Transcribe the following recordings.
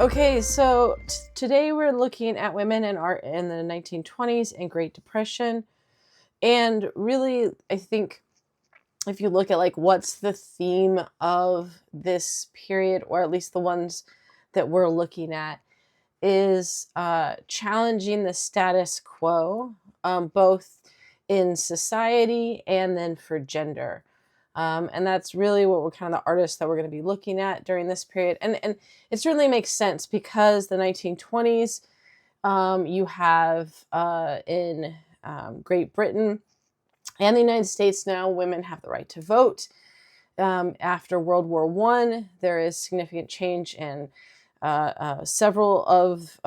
Okay, so today we're looking at women in art in the 1920s and Great Depression. And really, I think if you look at like what's the theme of this period, or at least the ones that we're looking at, is challenging the status quo, both in society and then for gender. And that's really what we're kind of the artists that we're going to be looking at during this period. And it certainly makes sense because the 1920s, you have in Great Britain and the United States now, women have the right to vote. After World War I, there is significant change in several of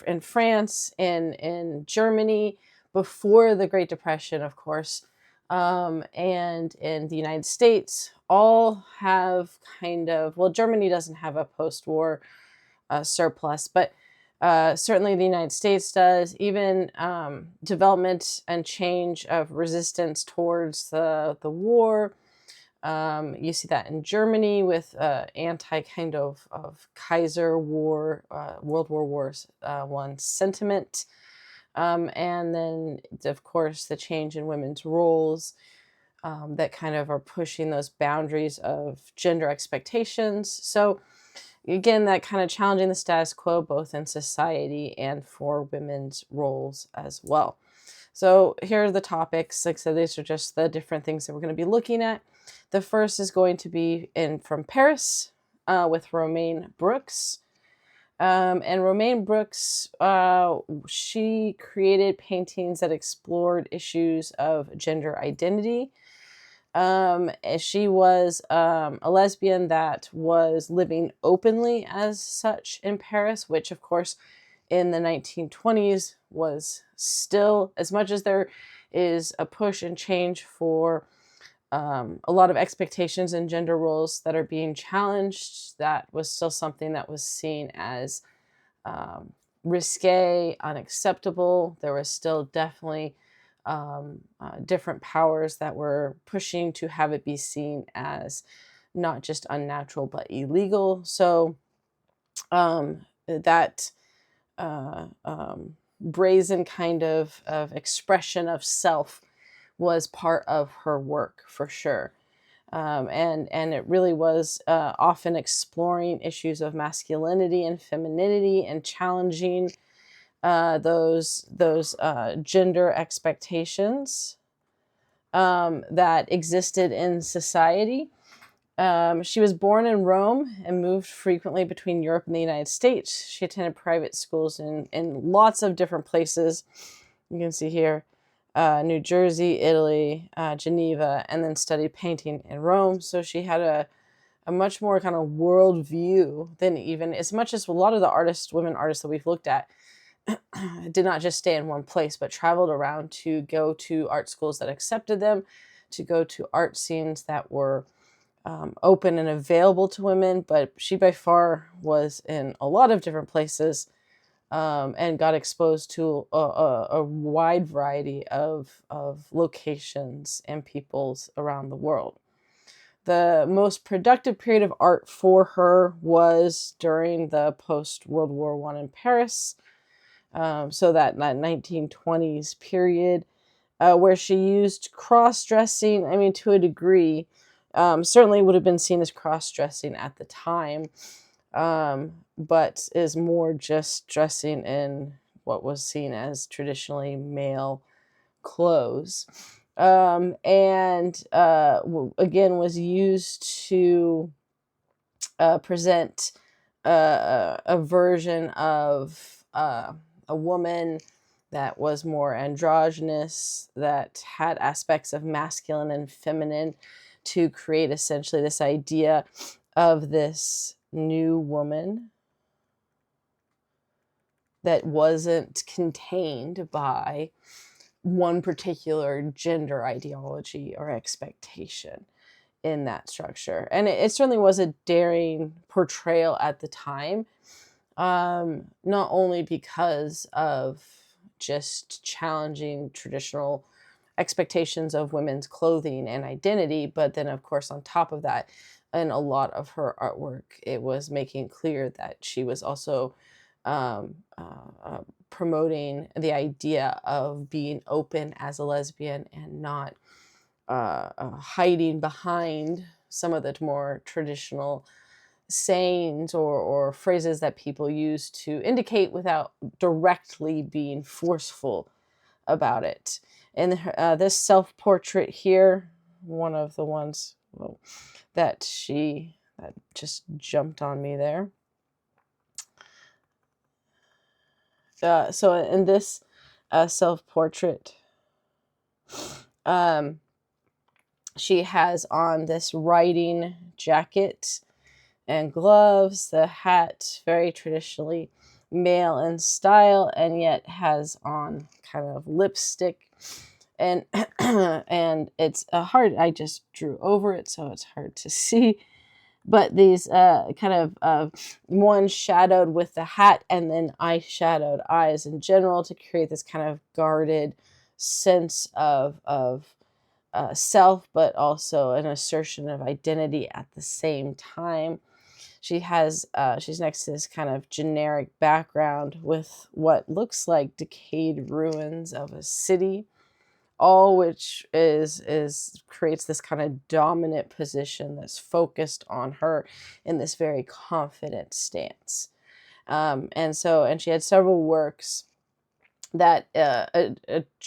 in France, in Germany, before the Great Depression, of course, and in the United States, all have kind of, well, Germany doesn't have a post-war surplus, but certainly the United States does. Even development and change of resistance towards the war. You see that in Germany with anti kind of Kaiser War, World War Wars one sentiment. And then, of course, the change in women's roles that kind of are pushing those boundaries of gender expectations. So, again, that kind of challenging the status quo, both in society and for women's roles as well. So, here are the topics. Like I said, these are just the different things that we're going to be looking at. The first is going to be from Paris with Romaine Brooks. And Romaine Brooks, she created paintings that explored issues of gender identity. She was a lesbian that was living openly as such in Paris, which, of course, in the 1920s was still, as much as there is a push and change for a lot of expectations and gender roles that are being challenged, that was still something that was seen as risque, unacceptable. There was still definitely different powers that were pushing to have it be seen as not just unnatural but illegal. So that brazen kind of expression of self was part of her work for sure. And it really was often exploring issues of masculinity and femininity and challenging those gender expectations that existed in society. She was born in Rome and moved frequently between Europe and the United States. She attended private schools in lots of different places. You can see here New Jersey, Italy, Geneva, and then studied painting in Rome. So she had a much more kind of world view than even, as much as a lot of the artists, women artists that we've looked at, did not just stay in one place, but traveled around to go to art schools that accepted them, to go to art scenes that were open and available to women. But she by far was in a lot of different places and got exposed to a wide variety of locations and peoples around the world. The most productive period of art for her was during the post-World War I in Paris. So that 1920s period where she used cross-dressing, I mean, to a degree, certainly would have been seen as cross-dressing at the time, but is more just dressing in what was seen as traditionally male clothes. And again, was used to present a version of a woman that was more androgynous, that had aspects of masculine and feminine, to create essentially this idea of this new woman that wasn't contained by one particular gender ideology or expectation in that structure. And it certainly was a daring portrayal at the time, not only because of just challenging traditional expectations of women's clothing and identity, but then, of course, on top of that, in a lot of her artwork, it was making clear that she was also um, promoting the idea of being open as a lesbian and not hiding behind some of the more traditional sayings or phrases that people use to indicate without directly being forceful about it. And this self portrait here, one of the ones, well, that just jumped on me there. So in this self portrait, um, she has on this riding jacket and gloves, the hat, very traditionally male in style, and yet has on kind of lipstick. And and it's hard. I just drew over it, so it's hard to see. But these kind of one shadowed with the hat, and then eyeshadowed eyes in general to create this kind of guarded sense of self, but also an assertion of identity at the same time. She's next to this kind of generic background with what looks like decayed ruins of a city, all which is creates this kind of dominant position that's focused on her in this very confident stance. And she had several works that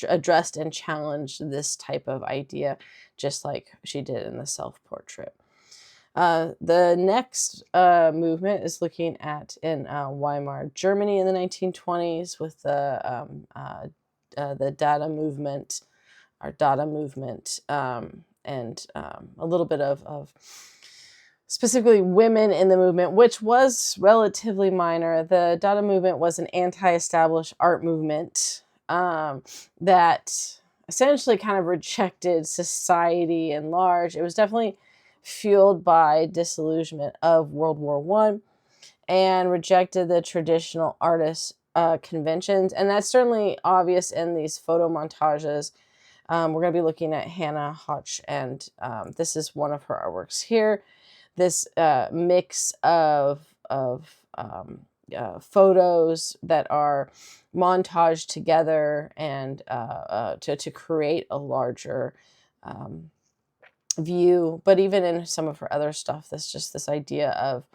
addressed and challenged this type of idea, just like she did in the self portrait. The next movement is looking at in Weimar Germany in the 1920s with the Dada movement, or Dada movement, and a little bit of specifically women in the movement, which was relatively minor. The Dada movement was an anti-established art movement that essentially kind of rejected society in large. It was definitely fueled by disillusionment of World War I and rejected the traditional artist conventions. And that's certainly obvious in these photo montages. We're going to be looking at Hannah Höch, and this is one of her artworks here. This mix of photos that are montaged together and to create a larger view. But even in some of her other stuff, that's just this idea of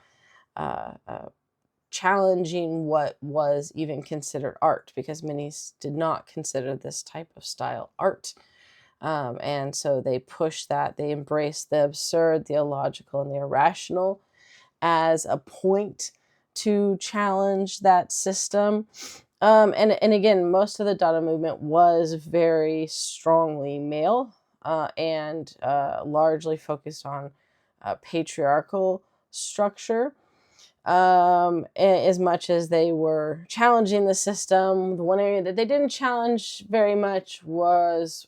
challenging what was even considered art, because many did not consider this type of style art. And so they push that, they embrace the absurd, the illogical, and the irrational as a point to challenge that system. And again, most of the Dada movement was very strongly male and largely focused on patriarchal structure. As much as they were challenging the system, the one area that they didn't challenge very much was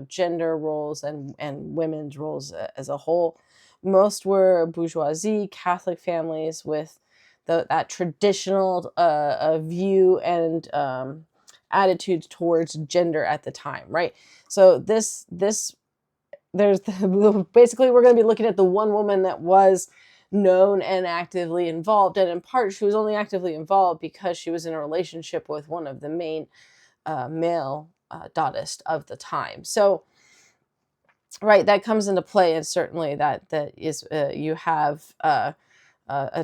gender roles and women's roles as a whole. Most were bourgeoisie, Catholic families with that traditional view and attitudes towards gender at the time, right? So there's basically we're going to be looking at the one woman that was known and actively involved, and in part she was only actively involved because she was in a relationship with one of the main male Dadaists of the time. So right, that comes into play, and certainly that is you have a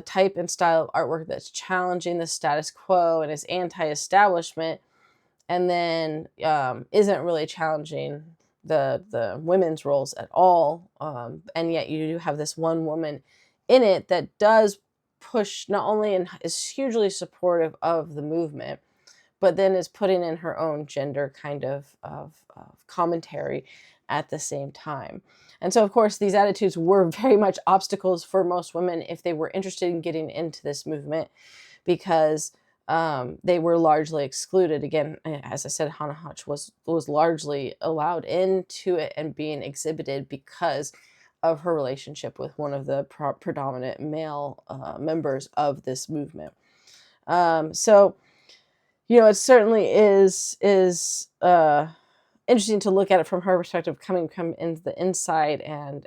type and style of artwork that's challenging the status quo and is anti-establishment, and then isn't really challenging the women's roles at all. And yet you do have this one woman in it that does push not only and is hugely supportive of the movement, but then is putting in her own gender kind of commentary at the same time. And so, of course, these attitudes were very much obstacles for most women if they were interested in getting into this movement, because they were largely excluded. Again, as I said, Hannah Höch was largely allowed into it and being exhibited because of her relationship with one of the predominant male members of this movement. So, you know, it certainly is interesting to look at it from her perspective, coming into the inside and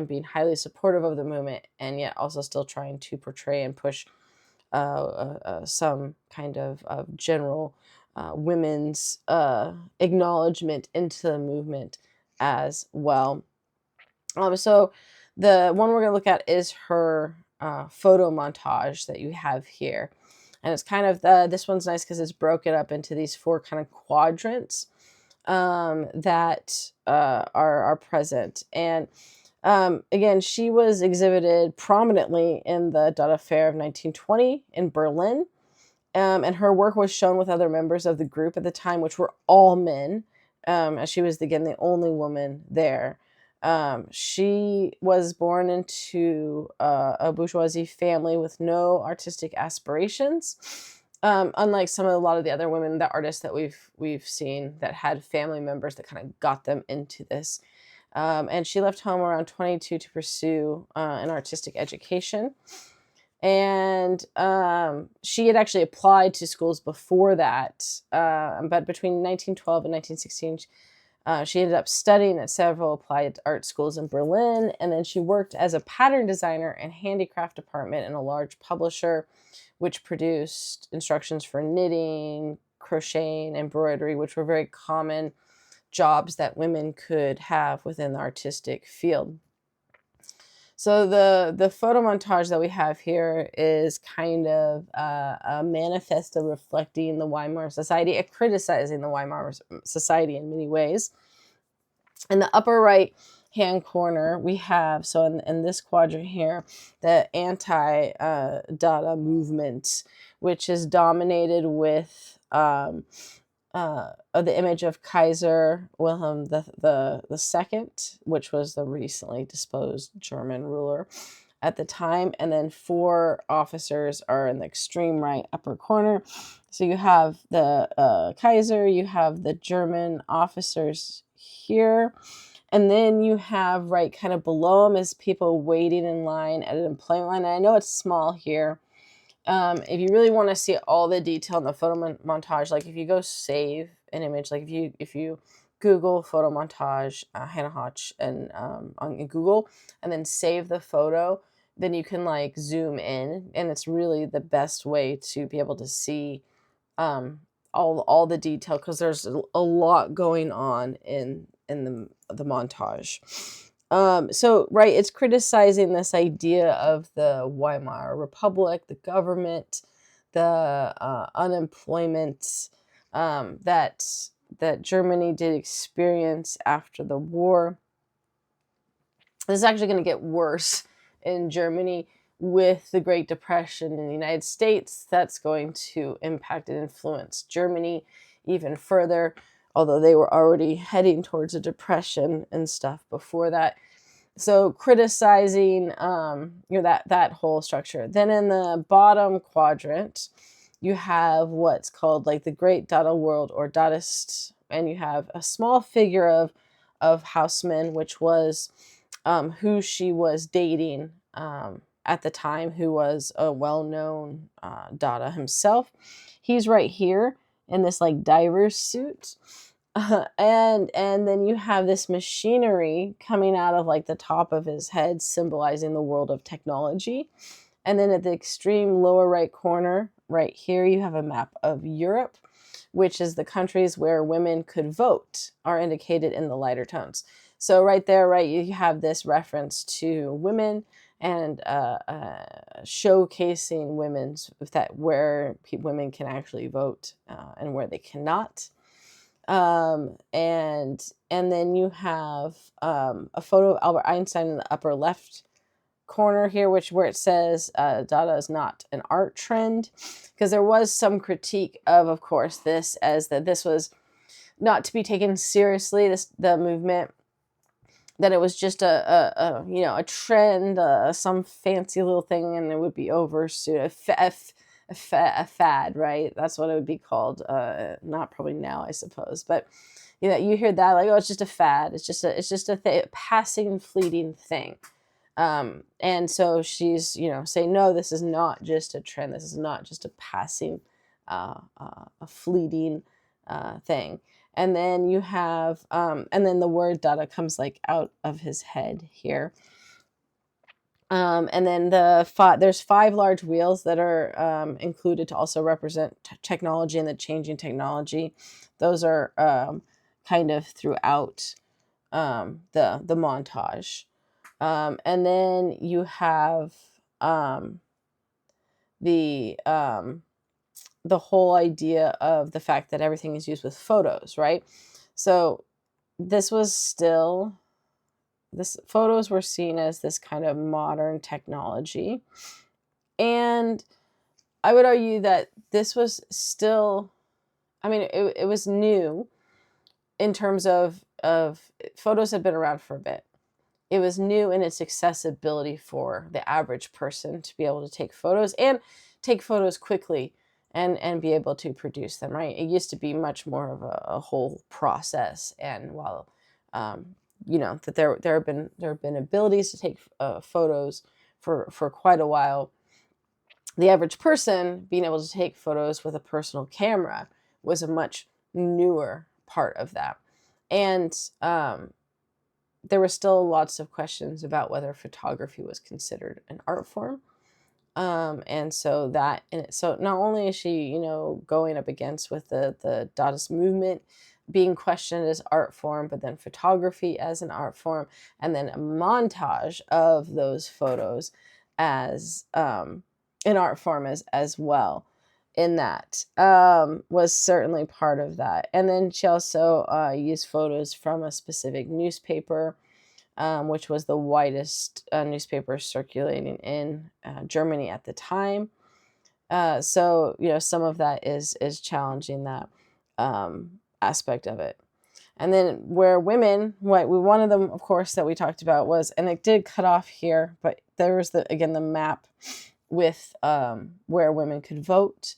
being highly supportive of the movement, and yet also still trying to portray and push some kind of general women's acknowledgement into the movement as well. So the one we're going to look at is her photo montage that you have here. And it's kind of, this one's nice because it's broken up into these 4 kind of quadrants that are present. And again, she was exhibited prominently in the Dada Fair of 1920 in Berlin. And her work was shown with other members of the group at the time, which were all men, as she was, again, the only woman there. She was born into a bourgeoisie family with no artistic aspirations, unlike a lot of the other women, the artists that we've seen that had family members that kind of got them into this. And she left home around 22 to pursue an artistic education. And she had actually applied to schools before that, but between 1912 and 1916, she ended up studying at several applied art schools in Berlin, and then she worked as a pattern designer and handicraft department in a large publisher, which produced instructions for knitting, crocheting, embroidery, which were very common jobs that women could have within the artistic field. So the photo montage that we have here is kind of a manifesto reflecting the Weimar Society, criticizing the Weimar Society in many ways. In the upper right hand corner, we have, so in this quadrant here, the anti-Dada movement, which is dominated with the image of Kaiser Wilhelm the Second, which was the recently disposed German ruler at the time, and then 4 officers are in the extreme right upper corner. So you have the Kaiser, you have the German officers here, and then you have right kind of below them is people waiting in line at an employment line. And I know it's small here. If you really want to see all the detail in the photo montage, like if you go save an image, like if you Google photo montage Hannah Höch and on Google, and then save the photo, then you can like zoom in, and it's really the best way to be able to see all the detail, because there's a lot going on in the montage. So, right, it's criticizing this idea of the Weimar Republic, the government, the unemployment that Germany did experience after the war. This is actually going to get worse in Germany with the Great Depression in the United States. That's going to impact and influence Germany even further, although they were already heading towards a depression and stuff before that. So criticizing that whole structure. Then in the bottom quadrant, you have what's called like the Great Dada World, or Dadaist, and you have a small figure of Haussmann, which was who she was dating at the time, who was a well-known Dada himself. He's right here in this like diver's suit. And then you have this machinery coming out of like the top of his head, symbolizing the world of technology. And then at the extreme lower right corner, right here, you have a map of Europe, which is the countries where women could vote, are indicated in the lighter tones. So right there, right, you have this reference to women and showcasing where women can actually vote and where they cannot. And then you have a photo of Albert Einstein in the upper left corner here, where it says Dada is not an art trend, because there was some critique of course, this was not to be taken seriously, the movement, that it was just a trend, some fancy little thing, and it would be over soon, a fad, right? That's what it would be called. Not probably now, I suppose, but you hear that like, oh, it's just a fad. It's just a passing, fleeting thing. And so she's saying, no, this is not just a trend. This is not just a passing, a fleeting thing. And then you have, and then the word Dada comes like out of his head here. And then there's 5 large wheels that are included to also represent technology and the changing technology. Those are kind of throughout the montage. And then you have the whole idea of the fact that everything is used with photos, right? So this was still photos were seen as this kind of modern technology. And I would argue that this was still, I mean, it was new in terms of photos had been around for a bit. It was new in its accessibility for the average person to be able to take photos and take photos quickly and be able to produce them, right? It used to be much more of a whole process. And while that there have been abilities to take photos for quite a while, the average person being able to take photos with a personal camera was a much newer part of that. And there were still lots of questions about whether photography was considered an art form. And so so not only is she, going up against with the Dadaist movement being questioned as art form, but then photography as an art form, and then a montage of those photos as an art form as well. In that was certainly part of that. And then she also used photos from a specific newspaper, which was the widest newspaper circulating in Germany at the time. So some of that is challenging that aspect of it. And then where women, one of them, of course, that we talked about was, and it did cut off here, but there was the map with where women could vote.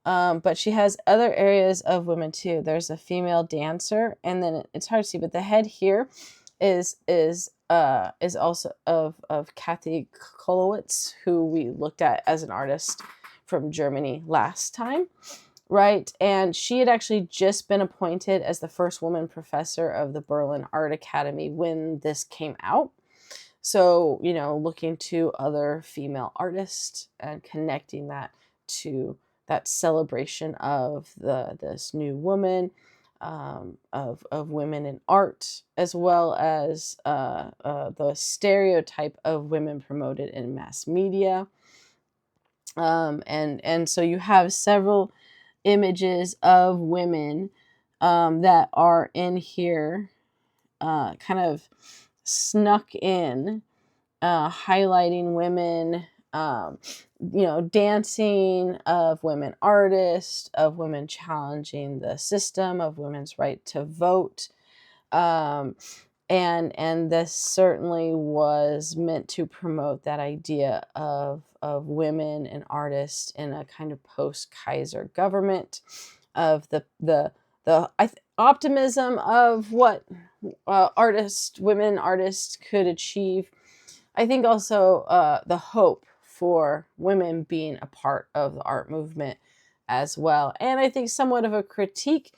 But she has other areas of women too. There's a female dancer, and then it's hard to see, but the head here is also of Kathy Kolowitz, who we looked at as an artist from Germany last time, right? And she had actually just been appointed as the first woman professor of the Berlin Art Academy when this came out. So, looking to other female artists and connecting that to that celebration of this new woman, of women in art, as well as the stereotype of women promoted in mass media. And so you have several images of women that are in here, kind of snuck in, highlighting women, dancing, of women artists, of women challenging the system, of women's right to vote. And this certainly was meant to promote that idea of women and artists in a kind of post-Kaiser government, of the optimism of what women artists could achieve. I think also the hope for women being a part of the art movement as well. And I think somewhat of a critique,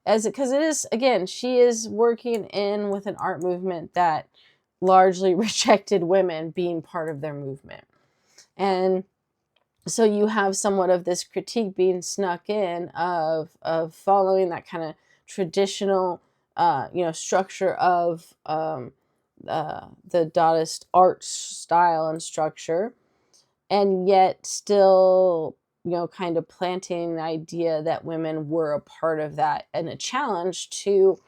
because it is, again, she is working in with an art movement that largely rejected women being part of their movement. And so you have somewhat of this critique being snuck in of following that kind of traditional structure of the Dadaist art style and structure, and yet still, kind of planting the idea that women were a part of that and a challenge to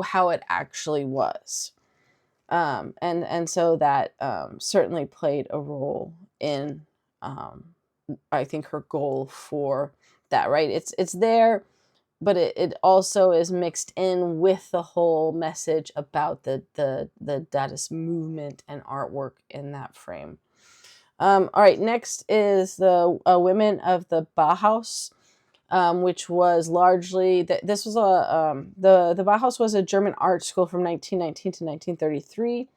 how it actually was. And so that certainly played a role in, I think, her goal for that, right? It's there, but it also is mixed in with the whole message about the Dadaist movement and artwork in that frame. All right, next is the women of the Bauhaus, which was largely this was the Bauhaus was a German art school from 1919 to 1933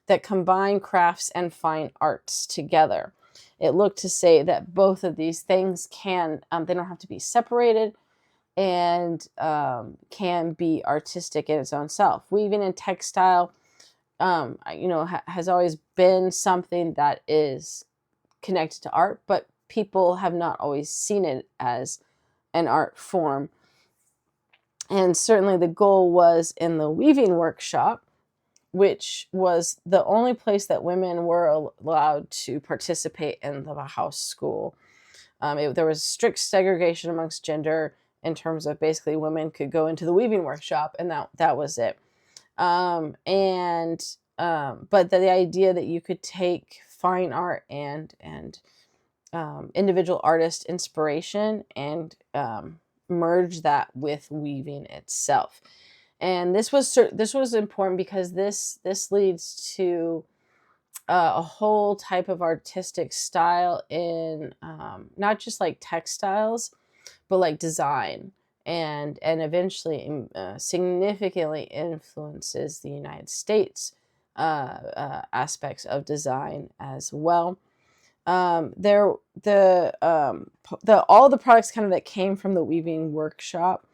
that combined crafts and fine arts together. It looked to say that both of these things they don't have to be separated, and can be artistic in its own self. Weaving and textile, has always been something that is connected to art, but people have not always seen it as an art form. And certainly the goal was in the weaving workshop, which was the only place that women were allowed to participate in the Bauhaus school. There was strict segregation amongst gender in terms of basically women could go into the weaving workshop, and that was it. But the idea that you could take fine art and individual artist inspiration and merge that with weaving itself. And this was important because this leads to a whole type of artistic style in not just like textiles, but like design, and eventually significantly influences the United States aspects of design as well. All the products kind of that came from the weaving workshop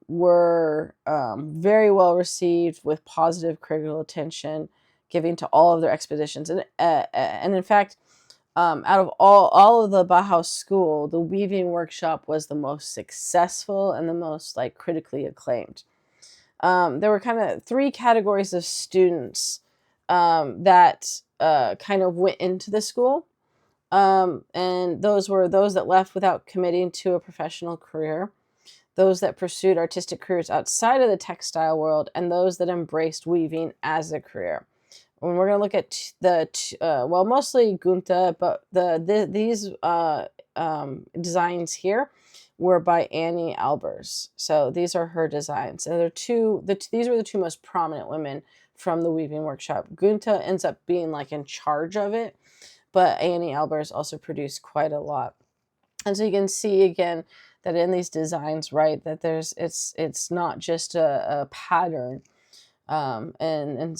were very well received with positive critical attention given to all of their expeditions. And in fact, out of all of the Bauhaus school, the weaving workshop was the most successful and the most like critically acclaimed. There were kind of three categories of students that kind of went into the school. And those were those that left without committing to a professional career, those that pursued artistic careers outside of the textile world, and those that embraced weaving as a career. When we're going to look at mostly Gunther, but these designs here were by Annie Albers. So these are her designs. And these were the two most prominent women from the weaving workshop. Gunther ends up being like in charge of it, but Annie Albers also produced quite a lot. And so you can see again that in these designs, right, that it's not just a pattern and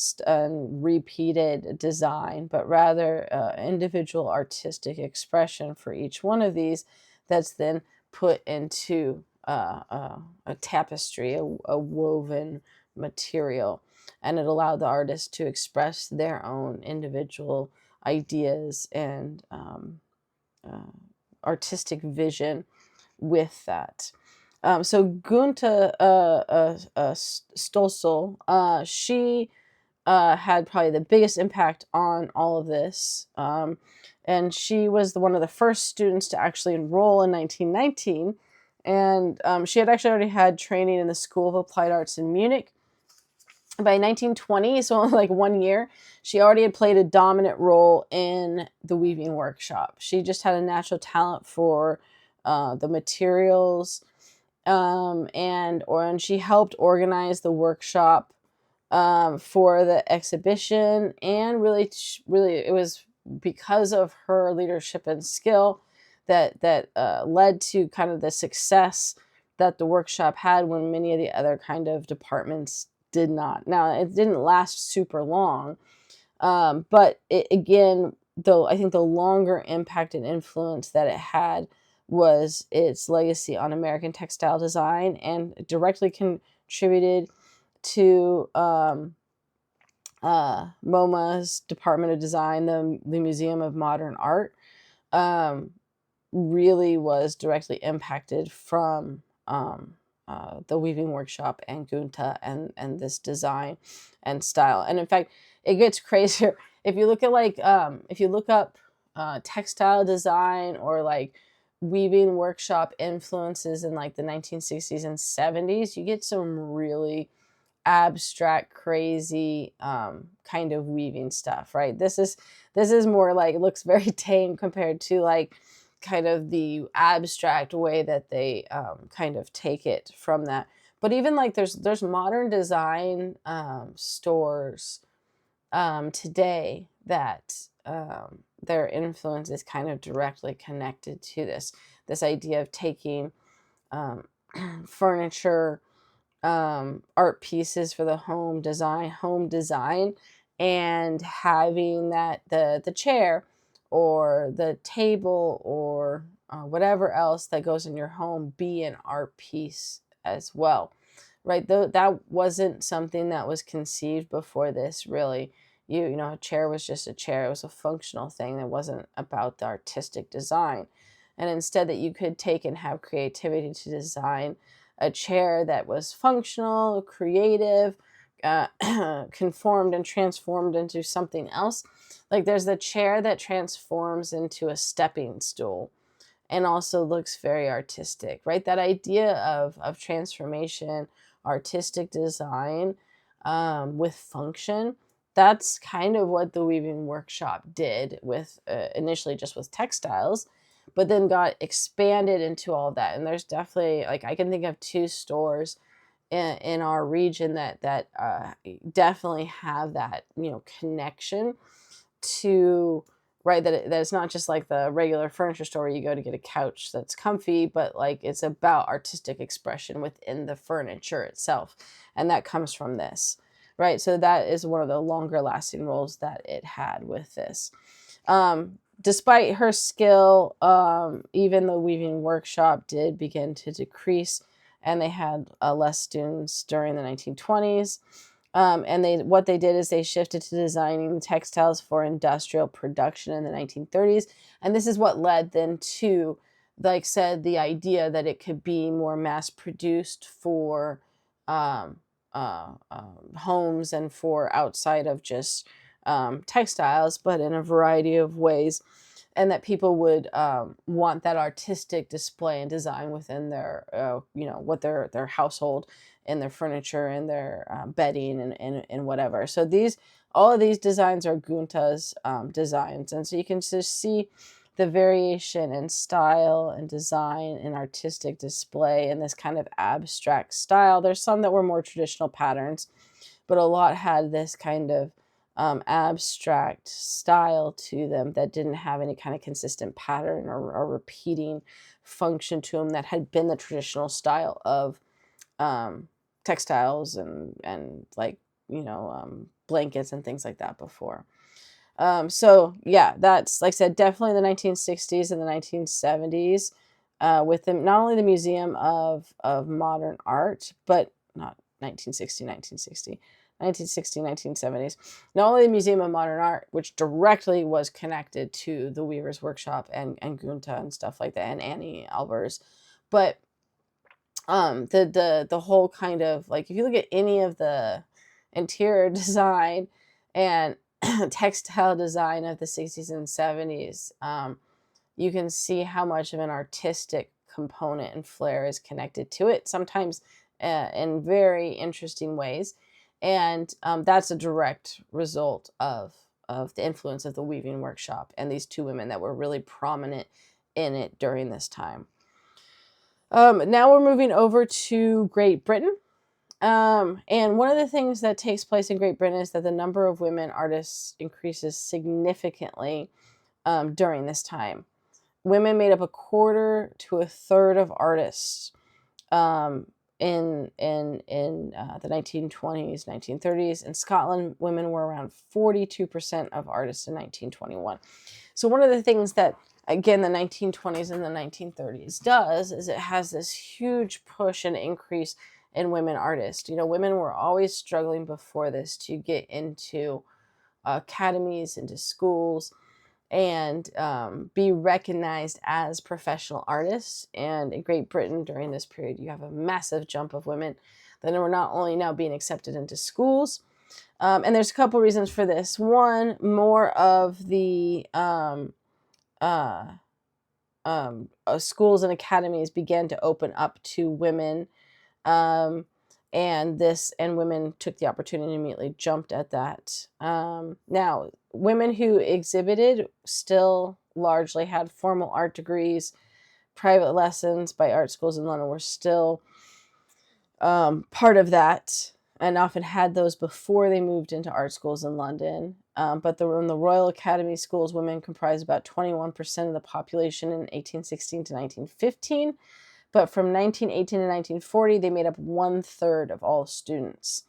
repeated design, but rather individual artistic expression for each one of these that's then put into a tapestry, a woven material. And it allowed the artist to express their own individual ideas and artistic vision with that. So Gunta Stossel, she had probably the biggest impact on all of this. And she was one of the first students to actually enroll in 1919. And she had actually already had training in the School of Applied Arts in Munich. By 1920, so only like 1 year, she already had played a dominant role in the weaving workshop. She just had a natural talent for the materials, and she helped organize the workshop for the exhibition. And really, it was because of her leadership and skill that led to kind of the success that the workshop had when many of the other kind of departments did not. Now, it didn't last super long, but again, though, I think the longer impact and influence that it had was its legacy on American textile design, and directly contributed to MoMA's Department of Design, the Museum of Modern Art, really was directly impacted from the weaving workshop and Gunta and this design and style. And in fact, it gets crazier. If you look at if you look up textile design or like weaving workshop influences in like the 1960s and 70s, you get some really abstract, crazy kind of weaving stuff, right? This is more like, it looks very tame compared to like kind of the abstract way that they kind of take it from that. But even like there's modern design stores today that their influence is kind of directly connected to this idea of taking furniture, art pieces for the home design, and having that the chair or the table or whatever else that goes in your home be an art piece as well, right? Though that wasn't something that was conceived before this, really. You know, a chair was just a chair. It was a functional thing that wasn't about the artistic design. And instead, that you could take and have creativity to design a chair that was functional, creative, uh, conformed and transformed into something else. Like there's the chair that transforms into a stepping stool and also looks very artistic, right? That idea of transformation, artistic design, with function. That's kind of what the weaving workshop did with initially just with textiles, but then got expanded into all that. And there's definitely, like, I can think of two stores in our region that definitely have that, you know, connection to, right, that it's not just like the regular furniture store where you go to get a couch that's comfy, but like it's about artistic expression within the furniture itself, and that comes from this, right? So that is one of the longer lasting roles that it had with this. Despite her skill, even the weaving workshop did begin to decrease, and they had less students during the 1920s. And what they did is they shifted to designing textiles for industrial production in the 1930s. And this is what led then to, like said, the idea that it could be more mass produced for um, homes and for outside of just textiles, but in a variety of ways. And that people would want that artistic display and design within their, you know, what their household and their furniture and their bedding and whatever. So all of these designs are Gunta's designs. And so you can just see the variation in style and design and artistic display in this kind of abstract style. There's some that were more traditional patterns, but a lot had this kind of abstract style to them that didn't have any kind of consistent pattern or repeating function to them that had been the traditional style of textiles and like, you know, blankets and things like that before. So yeah, that's, like I said, definitely the 1960s and the 1970s, with not only the Museum of Modern Art, but not 1970s, not only the Museum of Modern Art, which directly was connected to the Weavers Workshop and Gunta and stuff like that, and Annie Albers, but the whole kind of, like, if you look at any of the interior design and textile design of the 60s and 70s, you can see how much of an artistic component and flair is connected to it, sometimes in very interesting ways. And that's a direct result of the influence of the weaving workshop and these two women that were really prominent in it during this time. Now we're moving over to Great Britain. And one of the things that takes place in Great Britain is that the number of women artists increases significantly during this time. Women made up a quarter to a third of artists in the 1920s, 1930s. In Scotland, women were around 42% of artists in 1921. So one of the things that, again, the 1920s and the 1930s does is it has this huge push and increase in women artists. You know, women were always struggling before this to get into academies, into schools, and be recognized as professional artists. And in Great Britain during this period, you have a massive jump of women that are not only now being accepted into schools, and there's a couple reasons for this. One, more of the schools and academies began to open up to women, um, and women took the opportunity and immediately jumped at that. Now, women who exhibited still largely had formal art degrees. Private lessons by art schools in London were still part of that, and often had those before they moved into art schools in London. But in the Royal Academy schools, women comprised about 21% of the population in 1816 to 1915. But from 1918 to 1940, they made up 1/3 of all students.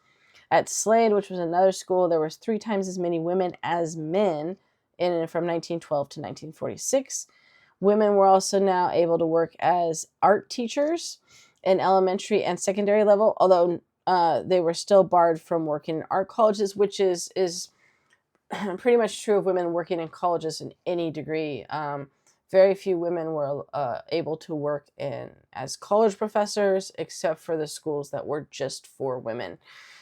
At Slade, which was another school, there was 3 times as many women as men from 1912 to 1946. Women were also now able to work as art teachers in elementary and secondary level, although they were still barred from working in art colleges, which is pretty much true of women working in colleges in any degree. Very few women were able to work in as college professors, except for the schools that were just for women.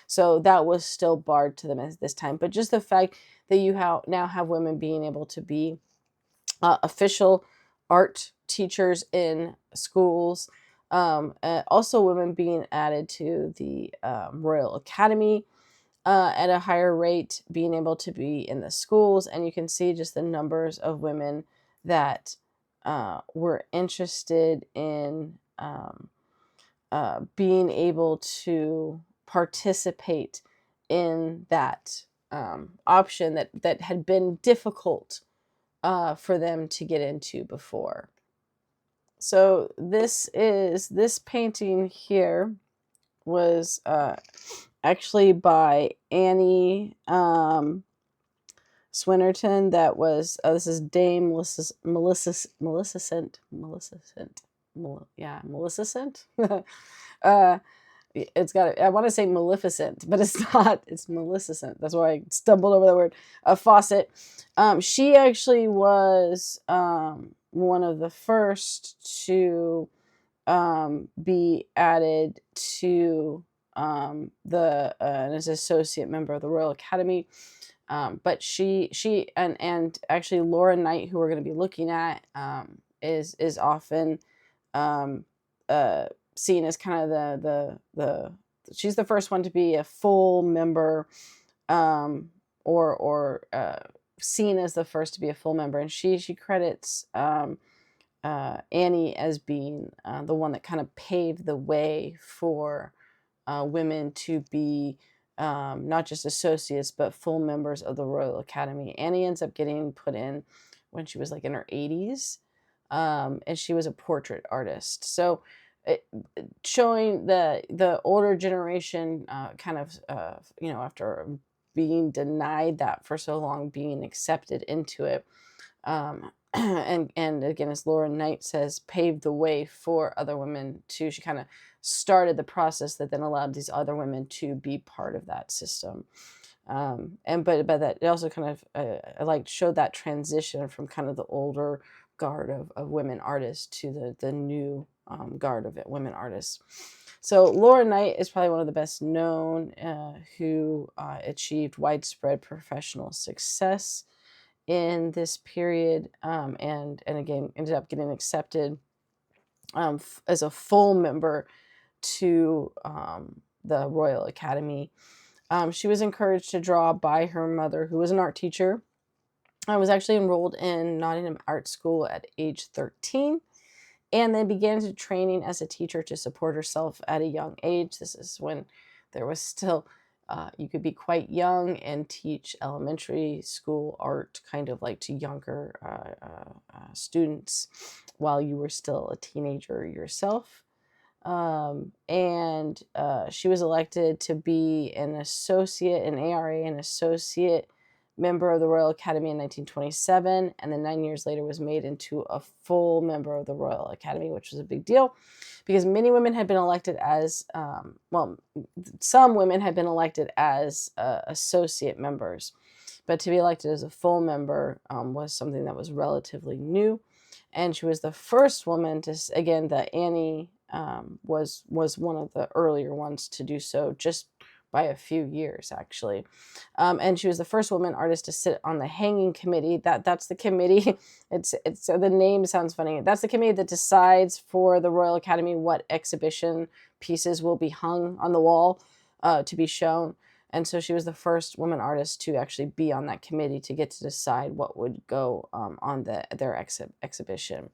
So that was still barred to them at this time. But just the fact that you now have women being able to be official art teachers in schools, also women being added to the Royal Academy at a higher rate, being able to be in the schools. And you can see just the numbers of women that were interested in being able to participate in that option that had been difficult for them to get into before. So this painting here was actually by Annie Swinnerton. That was this is Dame Millicent. It's got I want to say Maleficent, but it's not. It's Maleficent. That's why I stumbled over the word. Fawcett. She actually was one of the first to be added to as an associate member of the Royal Academy. But she and actually Laura Knight, who we're going to be looking at, is often seen as kind of the she's the first one to be a full member, or seen as the first to be a full member, and she credits Annie as being the one that kind of paved the way for women to be not just associates but full members of the Royal Academy. Annie ends up getting put in when she was like in her 80s, and she was a portrait artist. So showing the older generation kind of after being denied that for so long, being accepted into it. And again, as Laura Knight says, paved the way for other women to. She kind of started the process that then allowed these other women to be part of that system. But that it also kind of showed that transition from kind of the older guard of women artists to the new guard of women artists. So Laura Knight is probably one of the best known who achieved widespread professional success in this period, and again ended up getting accepted as a full member to the Royal Academy. She was encouraged to draw by her mother, who was an art teacher. I was actually enrolled in Nottingham Art School at age 13, and then began to training as a teacher to support herself at a young age. This is when there was still you could be quite young and teach elementary school art kind of like to younger students while you were still a teenager yourself. And she was elected to be an ARA, an associate member of the Royal Academy in 1927, and then 9 years later was made into a full member of the Royal Academy, which was a big deal because many women had been elected as, some women had been elected as associate members, but to be elected as a full member was something that was relatively new. And she was the first woman to, again, the Annie was one of the earlier ones to do so, just by a few years actually. And she was the first woman artist to sit on the hanging committee. That's the committee. It's so the name sounds funny. That's the committee that decides for the Royal Academy what exhibition pieces will be hung on the wall to be shown. And so she was the first woman artist to actually be on that committee to get to decide what would go on their exhibition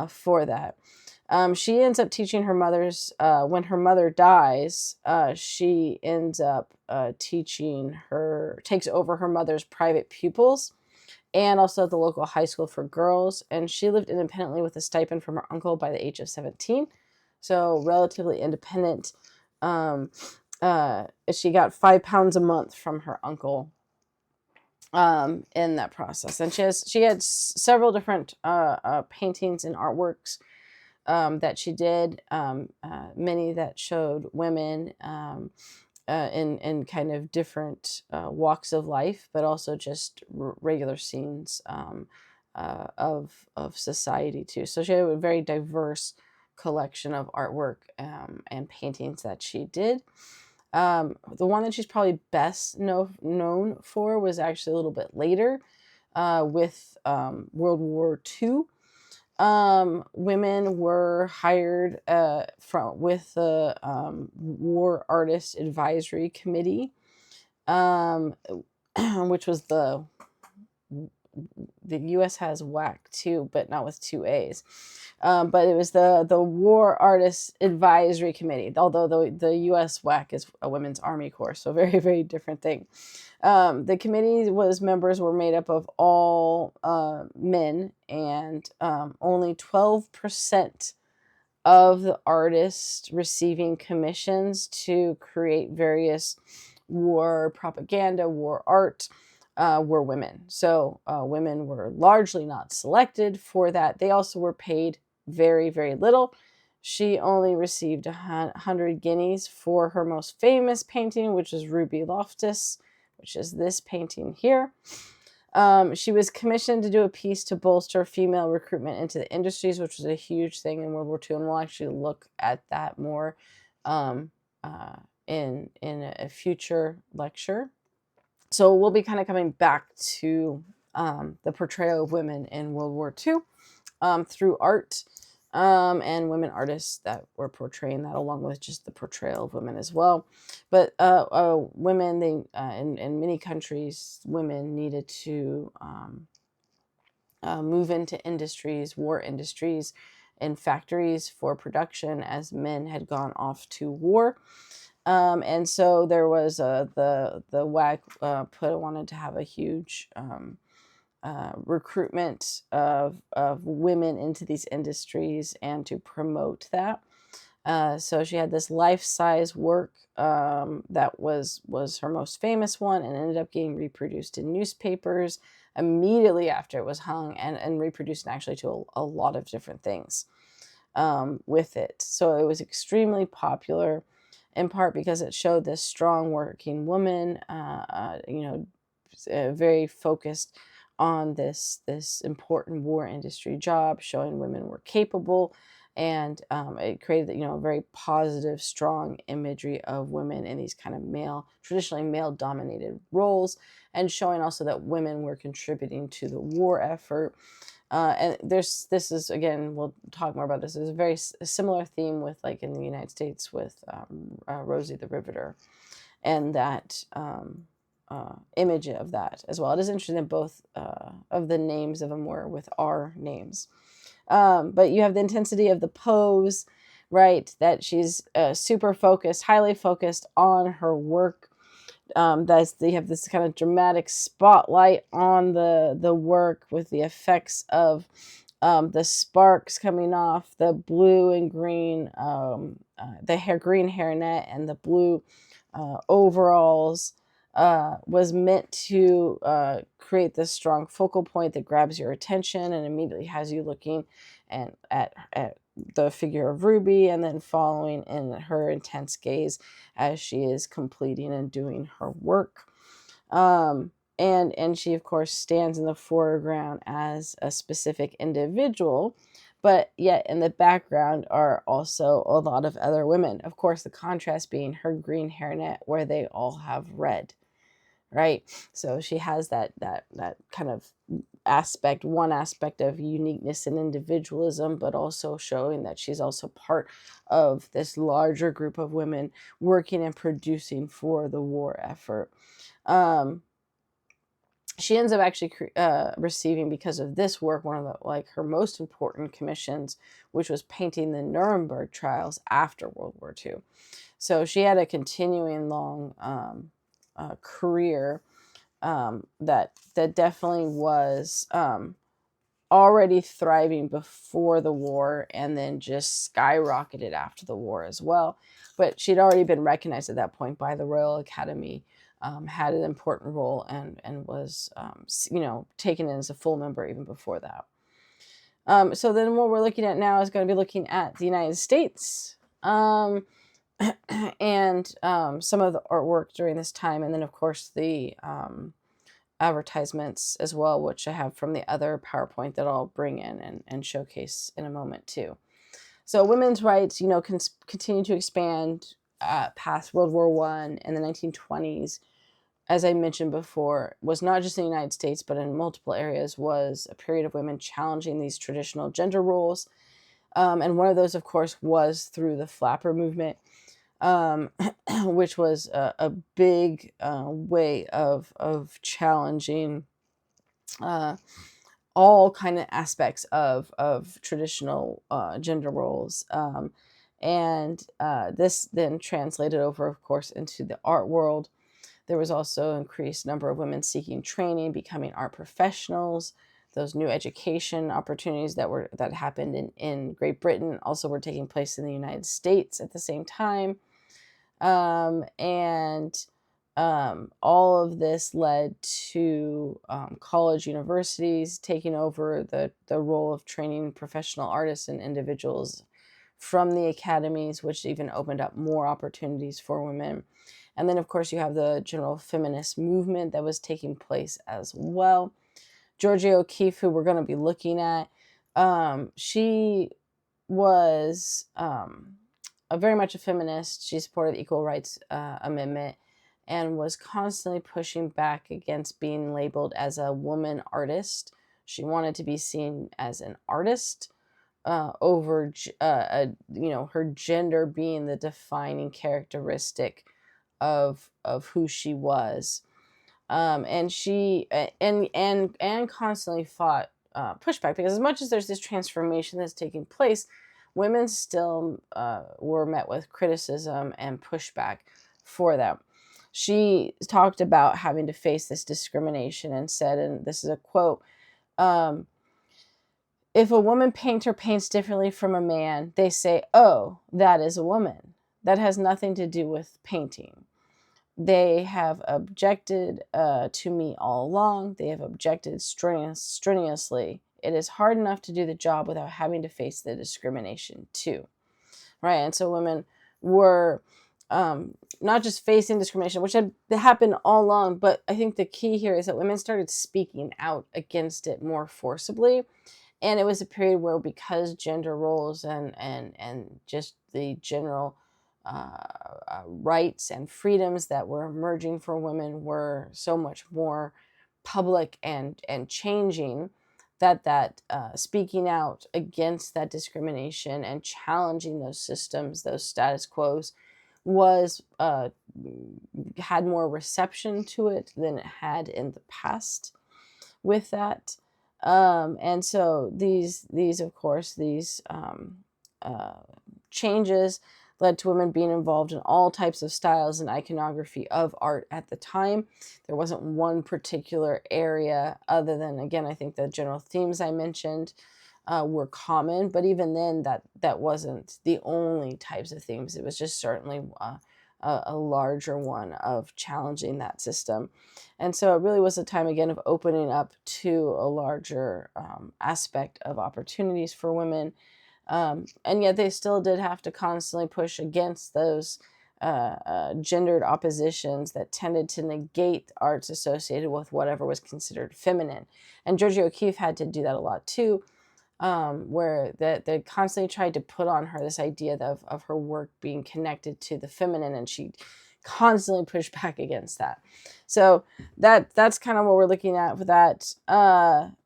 for that. She ends up teaching her mother's, when her mother dies, she ends up takes over her mother's private pupils and also the local high school for girls. And she lived independently with a stipend from her uncle by the age of 17. So relatively independent. She got £5 a month from her uncle. in that process. And she had several different paintings and artworks that she did, many that showed women in kind of different walks of life, but also just regular scenes of society too. So she had a very diverse collection of artwork and paintings that she did. The one that she's probably best known for was actually a little bit later with World War II. Women were hired with the War Artist Advisory Committee, which was the U.S. has WAC too, but not with two A's. But it was the War Artists Advisory Committee, although the U.S. WAC is a Women's Army Corps, so very, very different thing. The committee members were made up of all men, and only 12% of the artists receiving commissions to create various war propaganda, war art, were women. So women were largely not selected for that. They also were paid very, very little. She only received 100 guineas for her most famous painting, which is Ruby Loftus, which is this painting here. She was commissioned to do a piece to bolster female recruitment into the industries, which was a huge thing in World War II, and we'll actually look at that more in a future lecture. So we'll be kind of coming back to the portrayal of women in World War II through art and women artists that were portraying that, along with just the portrayal of women as well. But women, in many countries, women needed to move into industries, war industries, and factories for production as men had gone off to war. And so there was the WAC wanted to have a huge recruitment of women into these industries and to promote that. So she had this life-size work that was her most famous one, and ended up getting reproduced in newspapers immediately after it was hung, and reproduced actually to a lot of different things with it. So it was extremely popular, in part because it showed this strong working woman, very focused on this important war industry job, showing women were capable, and it created a very positive, strong imagery of women in these kind of traditionally male-dominated roles, and showing also that women were contributing to the war effort. And this is, again, we'll talk more about this. There's a very similar theme with, like, in the United States with Rosie the Riveter, and that image of that as well. It is interesting that both of the names of them were with R names. But you have the intensity of the pose, right? That she's super focused, highly focused on her work. They have this kind of dramatic spotlight on the work, with the effects of the sparks coming off the blue and green, green hairnet and the blue overalls. Was meant to create this strong focal point that grabs your attention and immediately has you looking at the figure of Ruby, and then following in her intense gaze as she is completing and doing her work. And she, of course, stands in the foreground as a specific individual, but yet in the background are also a lot of other women. Of course, the contrast being her green hairnet, where they all have red. Right. So she has that kind of one aspect of uniqueness and individualism, but also showing that she's also part of this larger group of women working and producing for the war effort. She ends up actually receiving, because of this work, one of her most important commissions, which was painting the Nuremberg trials after World War II. So she had a continuing long career that definitely was already thriving before the war, and then just skyrocketed after the war as well. But she'd already been recognized at that point by the Royal Academy had an important role and was, taken in as a full member even before that. So then what we're looking at now is going to be looking at the United States, and some of the artwork during this time, and then of course the advertisements as well, which I have from the other PowerPoint that I'll bring in and showcase in a moment too. So women's rights, continue to expand past World War I in the 1920s. As I mentioned before, was not just in the United States, but in multiple areas, was a period of women challenging these traditional gender roles. And one of those, of course, was through the flapper movement, which was a big way of challenging all kind of aspects of traditional gender roles. And this then translated over, of course, into the art world. There was also increased number of women seeking training, becoming art professionals. Those new education opportunities that happened in Great Britain also were taking place in the United States at the same time. And all of this led to college universities taking over the role of training professional artists and individuals from the academies, which even opened up more opportunities for women. And then, of course, you have the general feminist movement that was taking place as well. Georgia O'Keeffe, who we're going to be looking at, she was very much a feminist. She supported the Equal Rights Amendment and was constantly pushing back against being labeled as a woman artist. She wanted to be seen as an artist over, her gender being the defining characteristic of who she was. And she and constantly fought pushback, because as much as there's this transformation that's taking place, women still were met with criticism and pushback for them. She talked about having to face this discrimination and said, and this is a quote, if a woman painter paints differently from a man, they say, oh, that is a woman. That has nothing to do with painting. They have objected to me all along. They have objected strenuously. It is hard enough to do the job without having to face the discrimination too, right? And so women were not just facing discrimination, which had happened all along, but I think the key here is that women started speaking out against it more forcibly. And it was a period where, because gender roles and just the general rights and freedoms that were emerging for women were so much more public and changing, that speaking out against that discrimination and challenging those systems, those status quos, was had more reception to it than it had in the past with that. And so these of course, these changes led to women being involved in all types of styles and iconography of art at the time. There wasn't one particular area, other than, again, I think the general themes I mentioned were common, but even then that wasn't the only types of themes. It was just certainly a larger one of challenging that system. And so it really was a time, again, of opening up to a larger aspect of opportunities for women. And yet they still did have to constantly push against those gendered oppositions that tended to negate arts associated with whatever was considered feminine. And Georgia O'Keeffe had to do that a lot too, where they constantly tried to put on her this idea of her work being connected to the feminine, and she constantly pushed back against that. So that's kind of what we're looking at with that.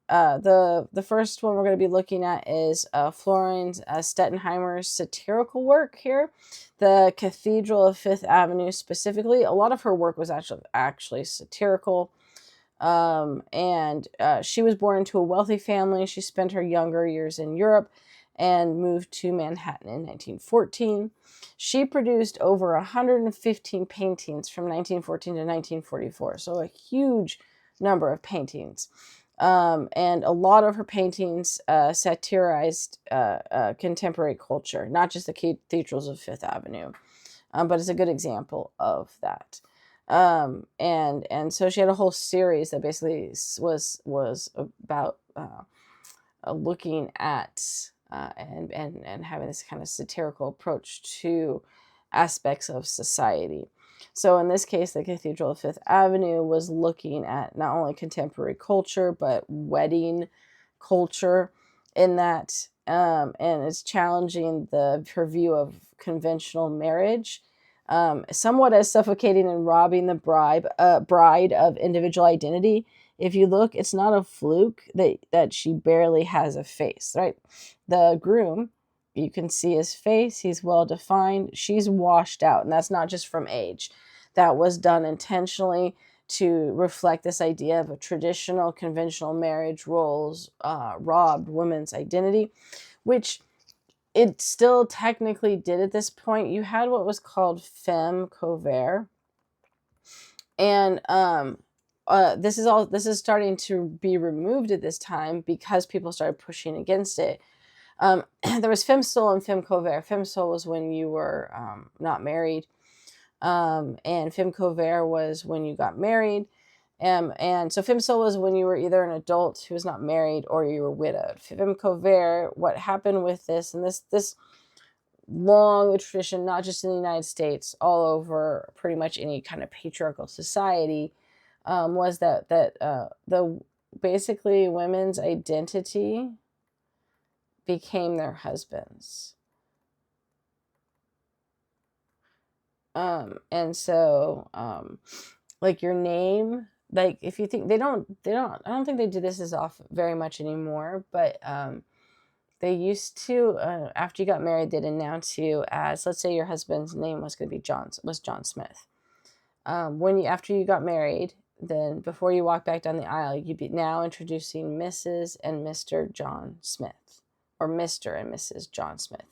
The first one we're going to be looking at is Florence Stettenheimer's satirical work here, the Cathedral of Fifth Avenue specifically. A lot of her work was actually satirical. And she was born into a wealthy family. She spent her younger years in Europe and moved to Manhattan in 1914. She produced over 115 paintings from 1914 to 1944, so a huge number of paintings. And a lot of her paintings satirized contemporary culture, not just the cathedrals of Fifth Avenue, but it's a good example of that. And so she had a whole series that basically was about looking at and having this kind of satirical approach to aspects of society. So in this case, the Cathedral of Fifth Avenue was looking at not only contemporary culture but wedding culture in that, and it's challenging her view of conventional marriage, somewhat as suffocating and robbing the bride of individual identity. If you look, it's not a fluke that she barely has a face, right? The groom, you can see his face, he's well defined. She's washed out, and that's not just from age. That was done intentionally to reflect this idea of a traditional, conventional marriage roles robbed women's identity, which it still technically did at this point. You had what was called femme covert, and this is starting to be removed at this time because people started pushing against it. There was femme sole and femme covert. Femme sole was when you were not married, and femme covert was when you got married. And so femme sole was when you were either an adult who was not married or you were widowed. Femme covert, what happened with this, and this long tradition, not just in the United States, all over pretty much any kind of patriarchal society, was that the basically women's identity became their husbands. And so like your name, like if you think I don't think they do this as often very much anymore, but they used to, after you got married, they'd announce you as, let's say your husband's name was going to be John Smith. After you got married, then before you walk back down the aisle, you'd be now introducing Mrs. and Mr. John Smith, or Mr. and Mrs. John Smith.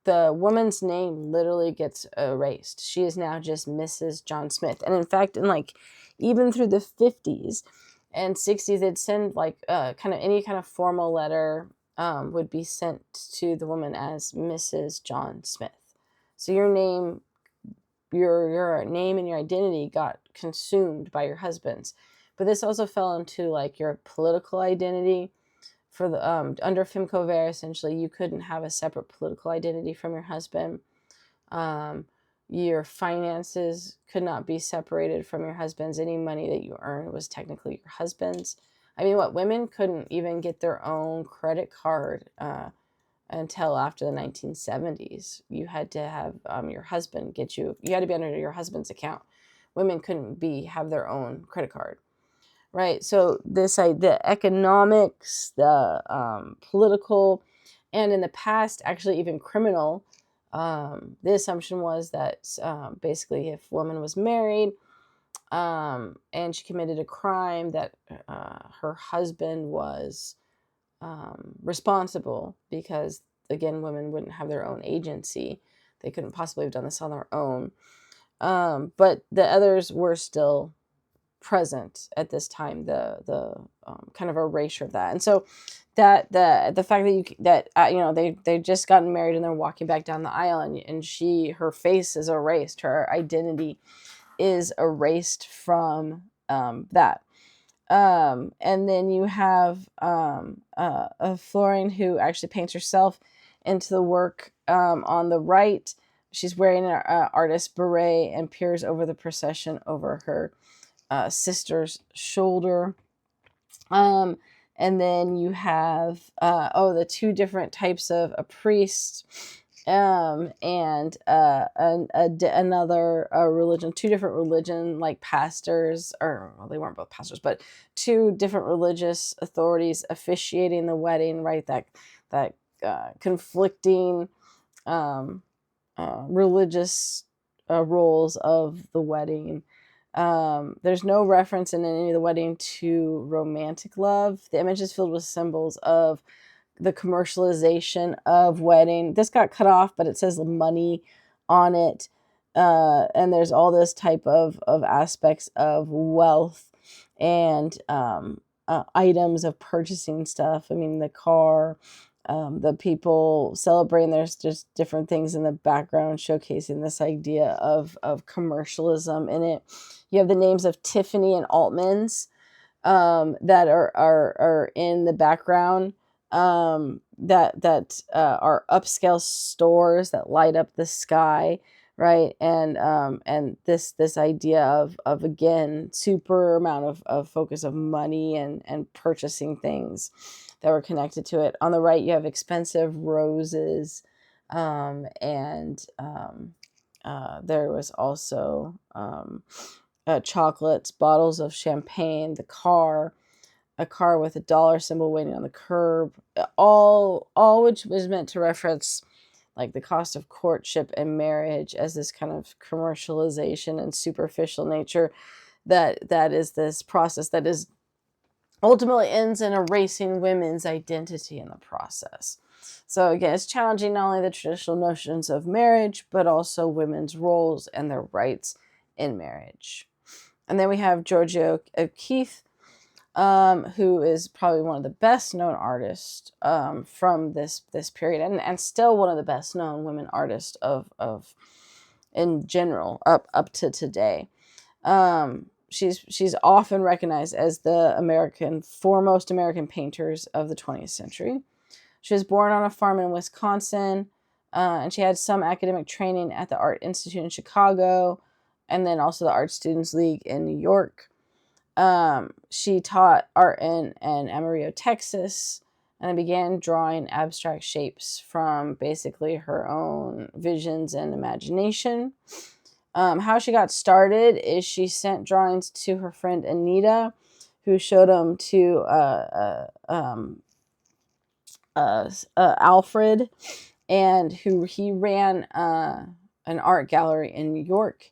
The woman's name literally gets erased. She is now just Mrs. John Smith. And in fact, even through the 50s and 60s, they'd send kind of any kind of formal letter would be sent to the woman as Mrs. John Smith. So your name and your identity got consumed by your husband's. But this also fell into like your political identity. For the under femme covert, essentially, you couldn't have a separate political identity from your husband. Your finances could not be separated from your husband's. Any money that you earned was technically your husband's. I mean, women couldn't even get their own credit card until after the 1970s. You had to have your husband you had to be under your husband's account. Women couldn't have their own credit card. Right, so the economics, the political, and in the past, actually even criminal, the assumption was that basically if a woman was married and she committed a crime, that her husband was responsible because, again, women wouldn't have their own agency. They couldn't possibly have done this on their own. But the others were still present at this time, the kind of erasure of that. And so that the fact that they just gotten married and they're walking back down the aisle, and her face is erased, her identity is erased from that. And then you have Florine, who actually paints herself into the work on the right. She's wearing an artist beret and peers over the procession over her sister's shoulder. And then you have the two different types of a priest and another religion, two different religion, like pastors, or well, they weren't both pastors, but two different religious authorities officiating the wedding, right? That conflicting religious roles of the wedding. There's no reference in any of the wedding to romantic love. The image is filled with symbols of the commercialization of wedding. This got cut off, but it says money on it. And there's all this type of aspects of wealth and items of purchasing stuff. I mean, the car, the people celebrating. There's just different things in the background showcasing this idea of commercialism in it. You have the names of Tiffany and Altman's that are in the background, that are upscale stores that light up the sky, right? And this idea of again super amount of focus of money and purchasing things that were connected to it. On the right, you have expensive roses, and there was also chocolates, bottles of champagne, a car with a dollar symbol waiting on the curb, all which was meant to reference like the cost of courtship and marriage as this kind of commercialization and superficial nature that is this process that is ultimately ends in erasing women's identity in the process. So again, it's challenging not only the traditional notions of marriage, but also women's roles and their rights in marriage. And then we have Georgia O'Keeffe, who is probably one of the best known artists from this period, and still one of the best known women artists of in general up to today. She's often recognized as the foremost American painters of the 20th century. She was born on a farm in Wisconsin, and she had some academic training at the Art Institute in Chicago, and then also the Art Students League in New York. She taught art in Amarillo, Texas, and began drawing abstract shapes from basically her own visions and imagination. How she got started is she sent drawings to her friend Anita, who showed them to Alfred, and he ran an art gallery in New York.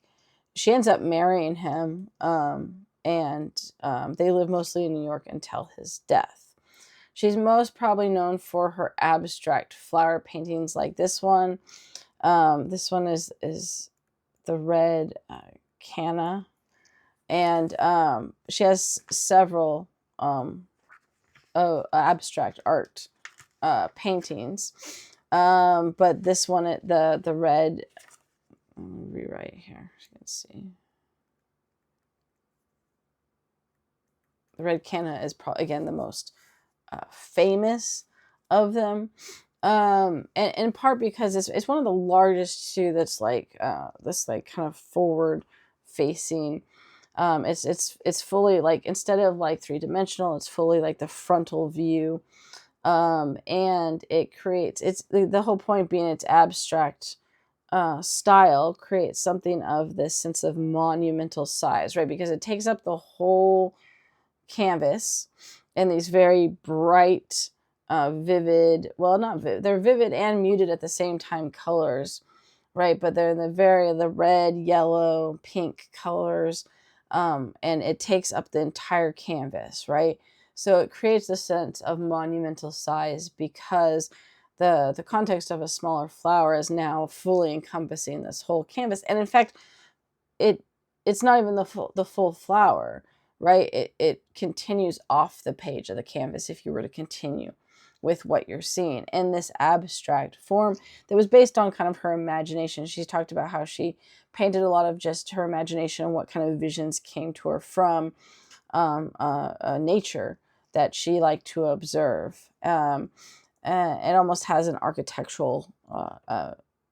She ends up marrying him, and they live mostly in New York until his death. She's most probably known for her abstract flower paintings like this one. This one is the red canna, and she has several abstract art paintings, but this one, the red, let me rewrite here, let's see. The red canna is probably, again, the most famous of them, and in part because it's one of the largest too. That's like this like kind of forward facing. It's fully like, instead of like three-dimensional, it's fully like the frontal view, and it creates, it's the whole point being its abstract style creates something of this sense of monumental size, right? Because it takes up the whole canvas in these very bright, vivid, well, not vivid, they're vivid and muted at the same time colors, right? But they're in the red, yellow, pink colors, and it takes up the entire canvas, right? So it creates a sense of monumental size because the context of a smaller flower is now fully encompassing this whole canvas. And in fact, it's not even the full flower, right? It continues off the page of the canvas if you were to continue with what you're seeing in this abstract form that was based on kind of her imagination. She talked about how she painted a lot of just her imagination and what kind of visions came to her from nature that she liked to observe. It almost has an architectural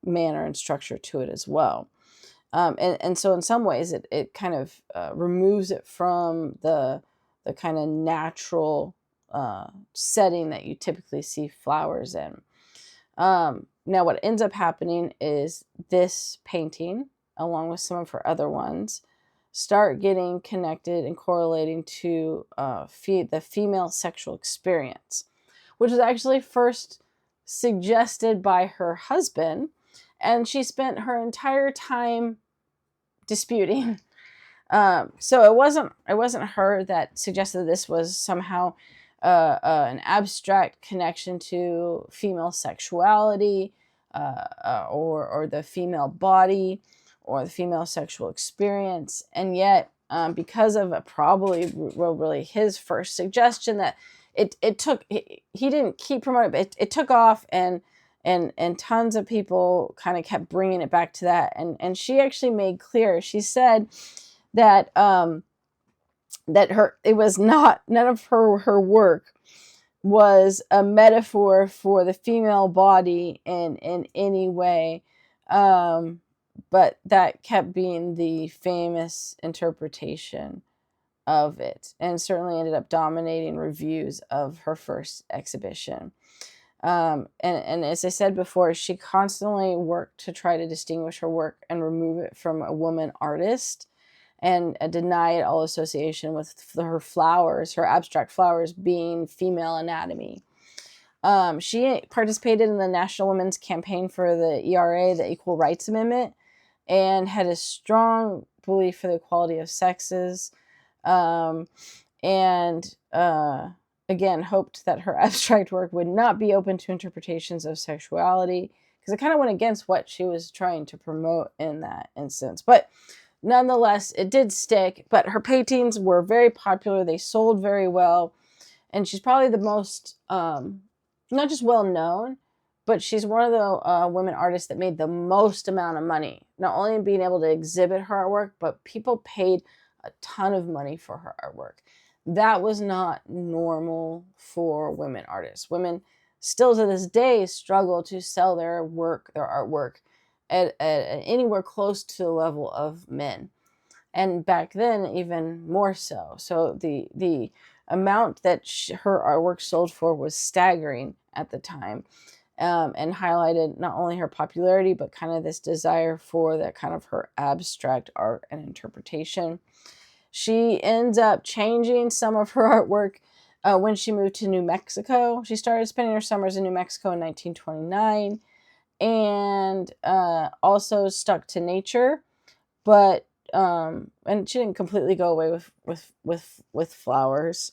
manner and structure to it as well. And so in some ways it kind of removes it from the kind of natural setting that you typically see flowers in. Now what ends up happening is this painting, along with some of her other ones, start getting connected and correlating to the female sexual experience, which was actually first suggested by her husband, and she spent her entire time disputing. So it wasn't her that suggested this was somehow an abstract connection to female sexuality, or the female body, or the female sexual experience. And yet, because of probably really his first suggestion that it took, he didn't keep promoting, but it took off, and tons of people kind of kept bringing it back to that. And she actually made clear, she said that that her, it was not, none of her work was a metaphor for the female body in any way, but that kept being the famous interpretation of it, and certainly ended up dominating reviews of her first exhibition. And as I said before, she constantly worked to try to distinguish her work and remove it from a woman artist, and deny it all association with her flowers, her abstract flowers, being female anatomy. She participated in the National Women's Campaign for the ERA, the Equal Rights Amendment, and had a strong belief for the equality of sexes. And again, hoped that her abstract work would not be open to interpretations of sexuality, because it kind of went against what she was trying to promote in that instance. But nonetheless, it did stick. But her paintings were very popular. They sold very well. And she's probably the most, not just well known, but she's one of the women artists that made the most amount of money. Not only being able to exhibit her artwork, but people paid a ton of money for her artwork. That was not normal for women artists. Women still to this day struggle to sell their work, their artwork, at anywhere close to the level of men, and back then even more so. So the amount that her artwork sold for was staggering at the time, and highlighted not only her popularity, but kind of this desire for that kind of her abstract art and interpretation. She ends up changing some of her artwork when she moved to New Mexico. She started spending her summers in New Mexico in 1929, and also stuck to nature, but and she didn't completely go away with flowers,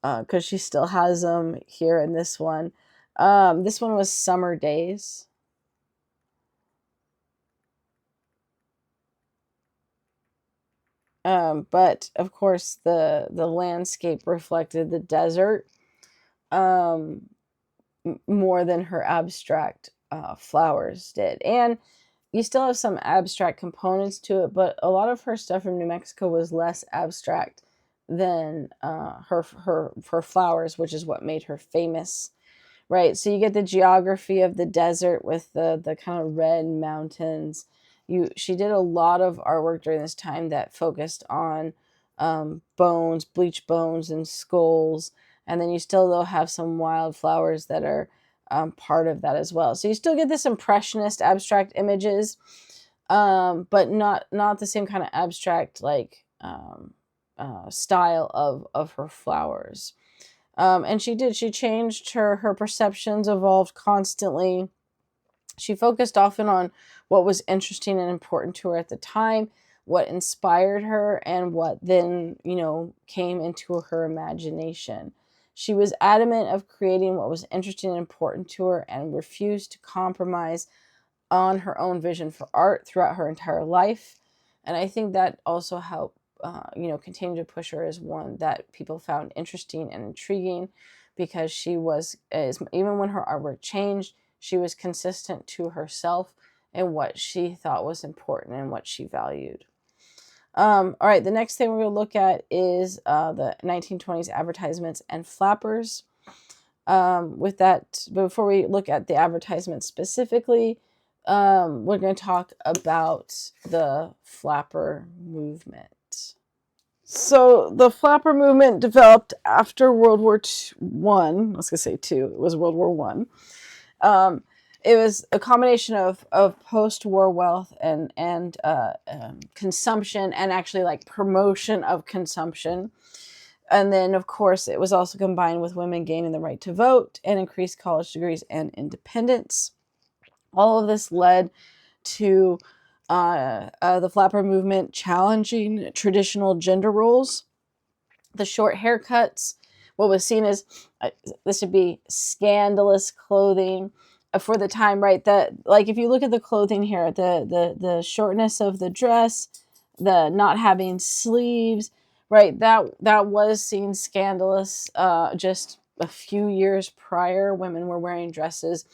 because she still has them here in this one. This one was Summer Days. But of course, the landscape reflected the desert, um, more than her abstract flowers did. And you still have some abstract components to it, but a lot of her stuff from New Mexico was less abstract than her flowers, which is what made her famous, right? So you get the geography of the desert with the kind of red mountains. She did a lot of artwork during this time that focused on bones, bleached bones, and skulls. And then you still, though, have some wildflowers that are part of that as well. So you still get this impressionist abstract images, but not the same kind of abstract style of her flowers. And she changed her perceptions, evolved constantly. She focused often on what was interesting and important to her at the time, what inspired her, and what then, came into her imagination. She was adamant of creating what was interesting and important to her, and refused to compromise on her own vision for art throughout her entire life. And I think that also helped, continue to push her as one that people found interesting and intriguing, because she was, even when her artwork changed, she was consistent to herself and what she thought was important and what she valued. All right, the next thing we're going to look at is the 1920s advertisements and flappers. With that, before we look at the advertisements specifically, we're going to talk about the flapper movement. So the flapper movement developed after World War One. I was going to say two. It was World War One. It was a combination of post-war wealth and consumption, and actually like promotion of consumption. And then, of course, it was also combined with women gaining the right to vote and increased college degrees and independence. All of this led to the flapper movement challenging traditional gender roles, the short haircuts, what was seen as this would be scandalous clothing for the time, right? Like if you look at the clothing here, the shortness of the dress, the not having sleeves, right? That was seen scandalous just a few years prior. Women were wearing dresses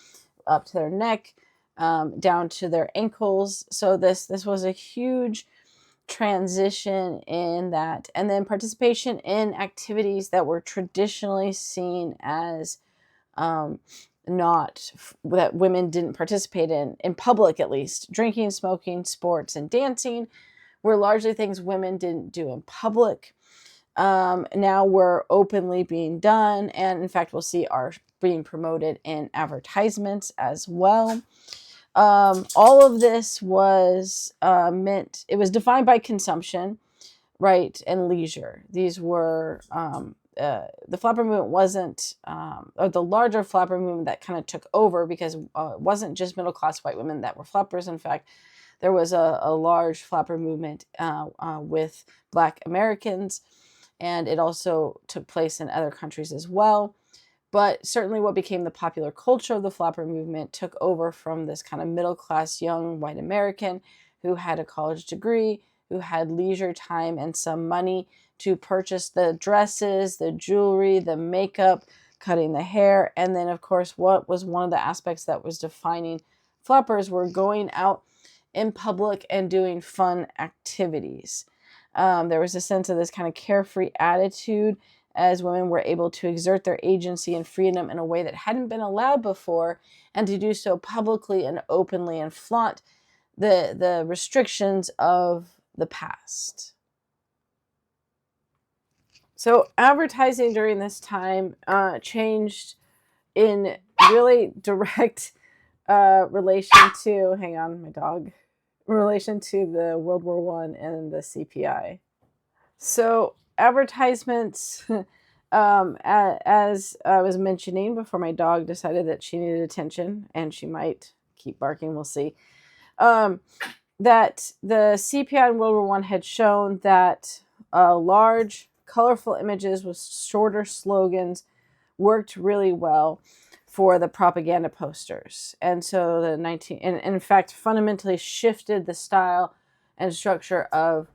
up to their neck, down to their ankles. So this was a huge transition in that. And then participation in activities that were traditionally seen as um, not that women didn't participate in public, at least drinking, smoking, sports, and dancing were largely things women didn't do in public. Now we're openly being done, and in fact, we'll see are being promoted in advertisements as well. All of this was it was defined by consumption, right, and leisure. These were the flapper movement wasn't, or the larger flapper movement that kind of took over, because it wasn't just middle class white women that were flappers. In fact, there was a large flapper movement with Black Americans, and it also took place in other countries as well. But certainly what became the popular culture of the flapper movement took over from this kind of middle class young white American who had a college degree, who had leisure time and some money to purchase the dresses, the jewelry, the makeup, cutting the hair. And then, of course, what was one of the aspects that was defining flappers were going out in public and doing fun activities. There was a sense of this kind of carefree attitude as women were able to exert their agency and freedom in a way that hadn't been allowed before, and to do so publicly and openly and flaunt the restrictions of the past. So advertising during this time changed in really direct relation to, hang on, my dog, in relation to the World War I and the CPI. So advertisements, as I was mentioning before, my dog decided that she needed attention, and she might keep barking, we'll see. That the CPI in World War I had shown that large, colorful images with shorter slogans worked really well for the propaganda posters. And so and in fact, fundamentally shifted the style and structure of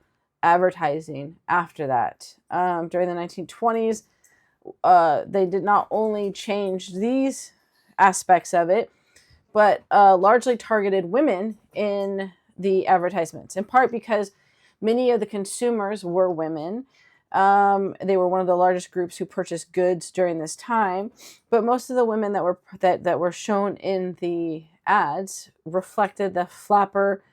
advertising after that. During the 1920s, they did not only change these aspects of it, but largely targeted women in the advertisements, in part because many of the consumers were women. They were one of the largest groups who purchased goods during this time, but most of the women that were shown in the ads reflected the flapper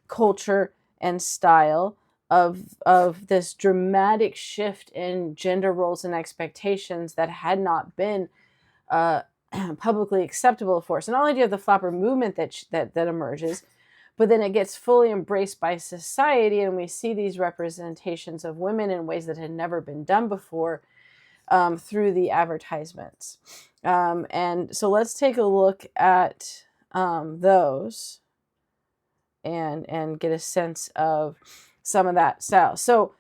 culture and style of this dramatic shift in gender roles and expectations that had not been publicly acceptable for. So not only do you have the flapper movement that emerges, but then it gets fully embraced by society, and we see these representations of women in ways that had never been done before through the advertisements. And so let's take a look at those and get a sense of some of that style. So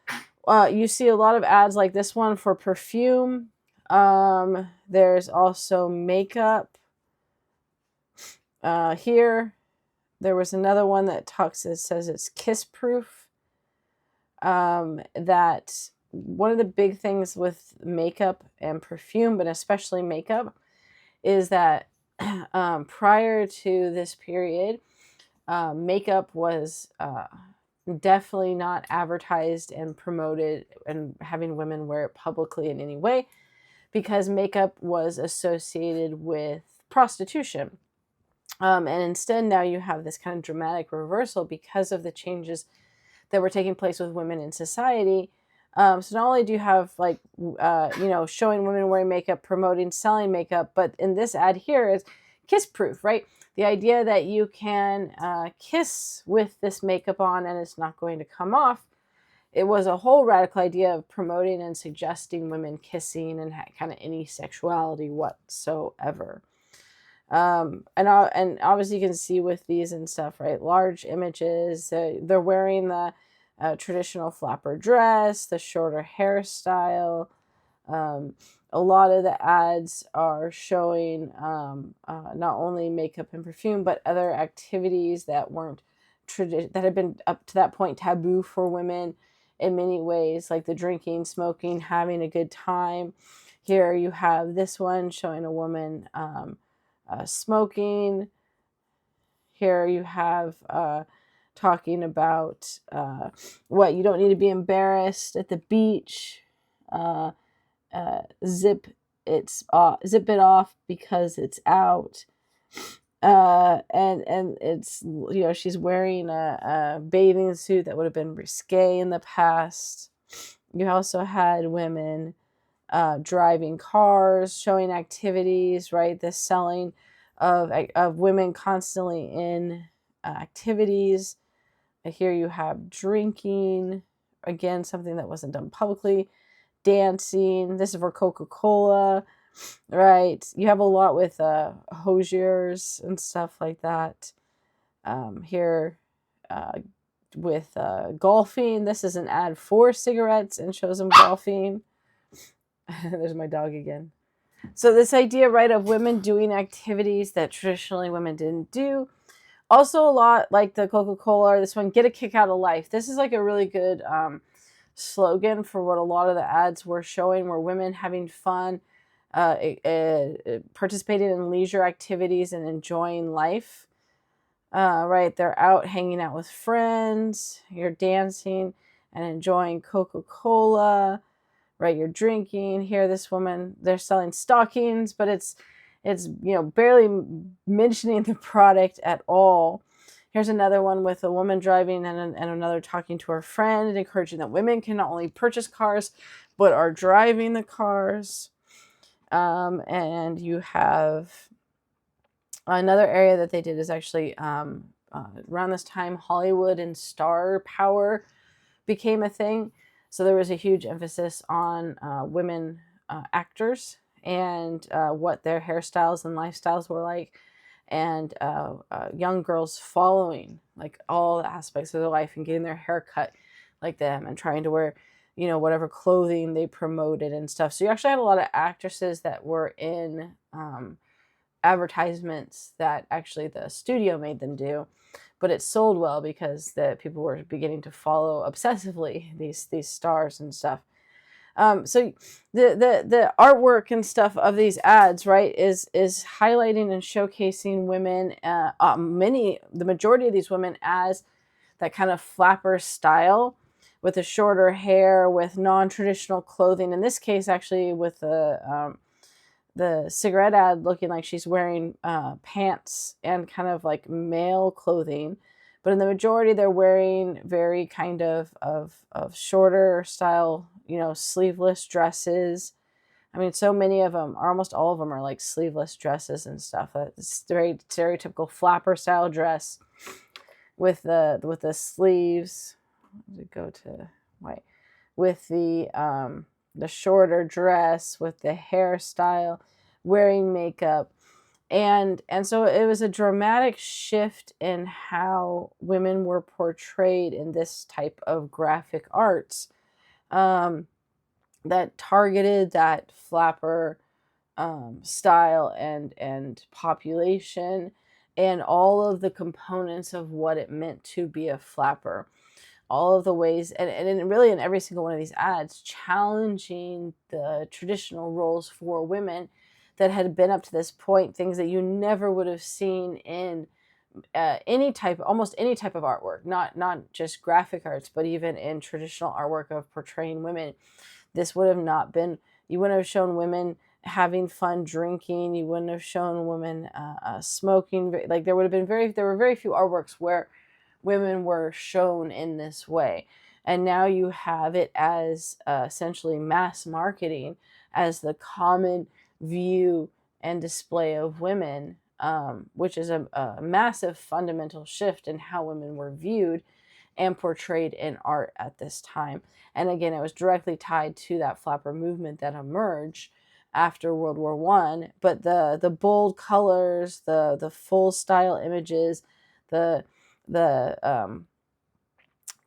you see a lot of ads like this one for perfume. There's also makeup. Here, there was another one that says it's kiss proof. That one of the big things with makeup and perfume, but especially makeup, is that prior to this period, makeup was definitely not advertised and promoted and having women wear it publicly in any way, because makeup was associated with prostitution. And instead, now you have this kind of dramatic reversal because of the changes that were taking place with women in society. So not only do you have showing women wearing makeup, promoting selling makeup, but in this ad here is kiss proof, right? The idea that you can kiss with this makeup on and it's not going to come off. It was a whole radical idea of promoting and suggesting women kissing and kind of any sexuality whatsoever. And obviously you can see with these and stuff, right? Large images. They're wearing the traditional flapper dress, the shorter hairstyle. A lot of the ads are showing not only makeup and perfume, but other activities that weren't that had been up to that point taboo for women in many ways, like the drinking, smoking, having a good time. Here you have this one showing a woman smoking. Here you have talking about what you don't need to be embarrassed at the beach. Uh, zip zip it off because it's out. And it's, she's wearing a bathing suit that would have been risque in the past. You also had women driving cars, showing activities, right? The selling of women constantly in activities. Here you have drinking, again, something that wasn't done publicly, dancing. This is for Coca-Cola, right? You have a lot with hosiers and stuff like that. Here with golfing. This is an ad for cigarettes and shows them golfing. There's my dog again. So this idea, right, of women doing activities that traditionally women didn't do. Also a lot like the Coca-Cola, this one, get a kick out of life. This is like a really good slogan for what a lot of the ads were showing, were women having fun, participating in leisure activities and enjoying life. Right, they're out hanging out with friends, you're dancing and enjoying Coca-Cola, right? You're drinking. Here, this woman, they're selling stockings, but it's barely mentioning the product at all. Here's another one with a woman driving and another talking to her friend and encouraging that women can not only purchase cars, but are driving the cars. And you have another area that they did is actually around this time, Hollywood and star power became a thing. So there was a huge emphasis on women actors and what their hairstyles and lifestyles were like, and young girls following like all the aspects of their life and getting their hair cut like them and trying to wear, whatever clothing they promoted and stuff. So you actually had a lot of actresses that were in advertisements that actually the studio made them do, but it sold well because the people were beginning to follow obsessively these stars and stuff. So the artwork and stuff of these ads, right, is highlighting and showcasing women, the majority of these women as that kind of flapper style with the shorter hair, with non-traditional clothing. In this case, actually, with the cigarette ad looking like she's wearing pants and kind of like male clothing, but in the majority they're wearing very kind of shorter style, sleeveless dresses. I mean, so many of them, almost all of them, are like sleeveless dresses and stuff. It's very stereotypical flapper style dress with the sleeves. Go to white with the shorter dress, with the hairstyle, wearing makeup. And so it was a dramatic shift in how women were portrayed in this type of graphic arts that targeted that flapper style and population and all of the components of what it meant to be a flapper. All of the ways, and really in every single one of these ads, challenging the traditional roles for women that had been up to this point, things that you never would have seen in almost any type of artwork, not just graphic arts, but even in traditional artwork of portraying women. This would have not been, you wouldn't have shown women having fun drinking, you wouldn't have shown women smoking. Like there were very few artworks where women were shown in this way. And now you have it as essentially mass marketing as the common view and display of women, which is a massive fundamental shift in how women were viewed and portrayed in art at this time. And again, it was directly tied to that flapper movement that emerged after World War I. But the bold colors, the full style images, the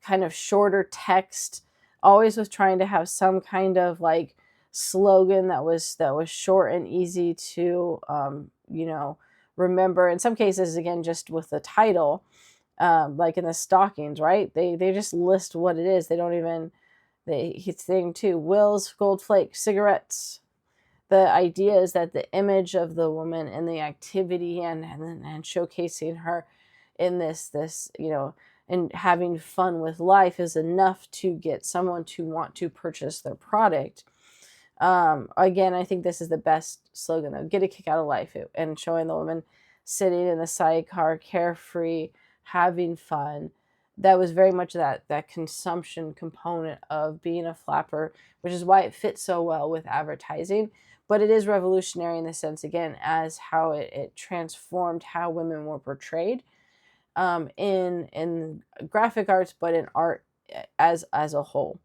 kind of shorter text, always was trying to have some kind of like slogan that was short and easy to remember. In some cases, again, just with the title, like in the stockings, right? They just list what it is. They don't even He's saying too, Will's Gold Flake cigarettes. The idea is that the image of the woman and the activity and showcasing her in this, and having fun with life is enough to get someone to want to purchase their product. Again, I think this is the best slogan, though. Get a kick out of life, and showing the woman sitting in the sidecar, carefree, having fun. That was very much that consumption component of being a flapper, which is why it fits so well with advertising. But it is revolutionary in the sense, again, as how it transformed how women were portrayed, in graphic arts, but in art as a whole.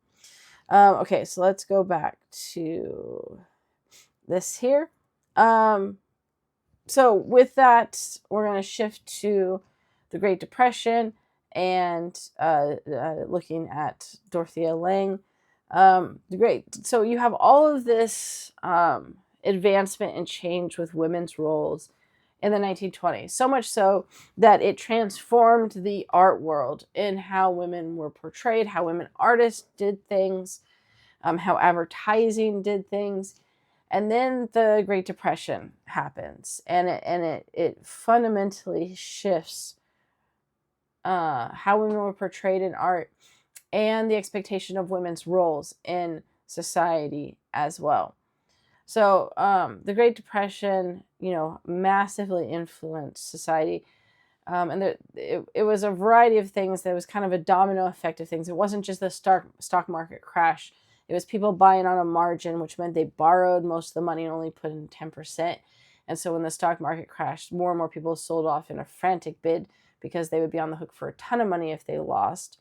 Okay, so let's go back to this here. So with that, we're going to shift to the Great Depression and looking at Dorothea Lange. So you have all of this advancement and change with women's roles in the 1920s, so much so that it transformed the art world in how women were portrayed, how women artists did things, how advertising did things. And then the Great Depression happens, and it fundamentally shifts how women were portrayed in art and the expectation of women's roles in society as well. So the Great Depression, massively influenced society. And it was a variety of things. There was kind of a domino effect of things. It wasn't just the stock market crash. It was people buying on a margin, which meant they borrowed most of the money and only put in 10%. And so when the stock market crashed, more and more people sold off in a frantic bid because they would be on the hook for a ton of money if they lost.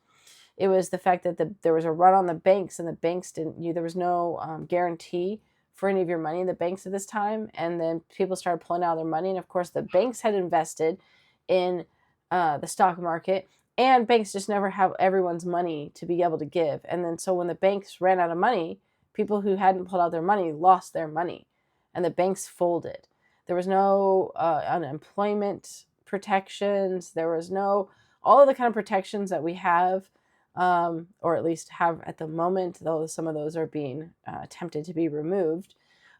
It was the fact that there was a run on the banks, and the banks there was no guarantee for any of your money in the banks at this time. And then people started pulling out their money. And of course, the banks had invested in the stock market, and banks just never have everyone's money to be able to give. And then so when the banks ran out of money, people who hadn't pulled out their money lost their money, and the banks folded. There was no unemployment protections. There was no all of the kind of protections that we have, or at least have at the moment, though some of those are being attempted to be removed.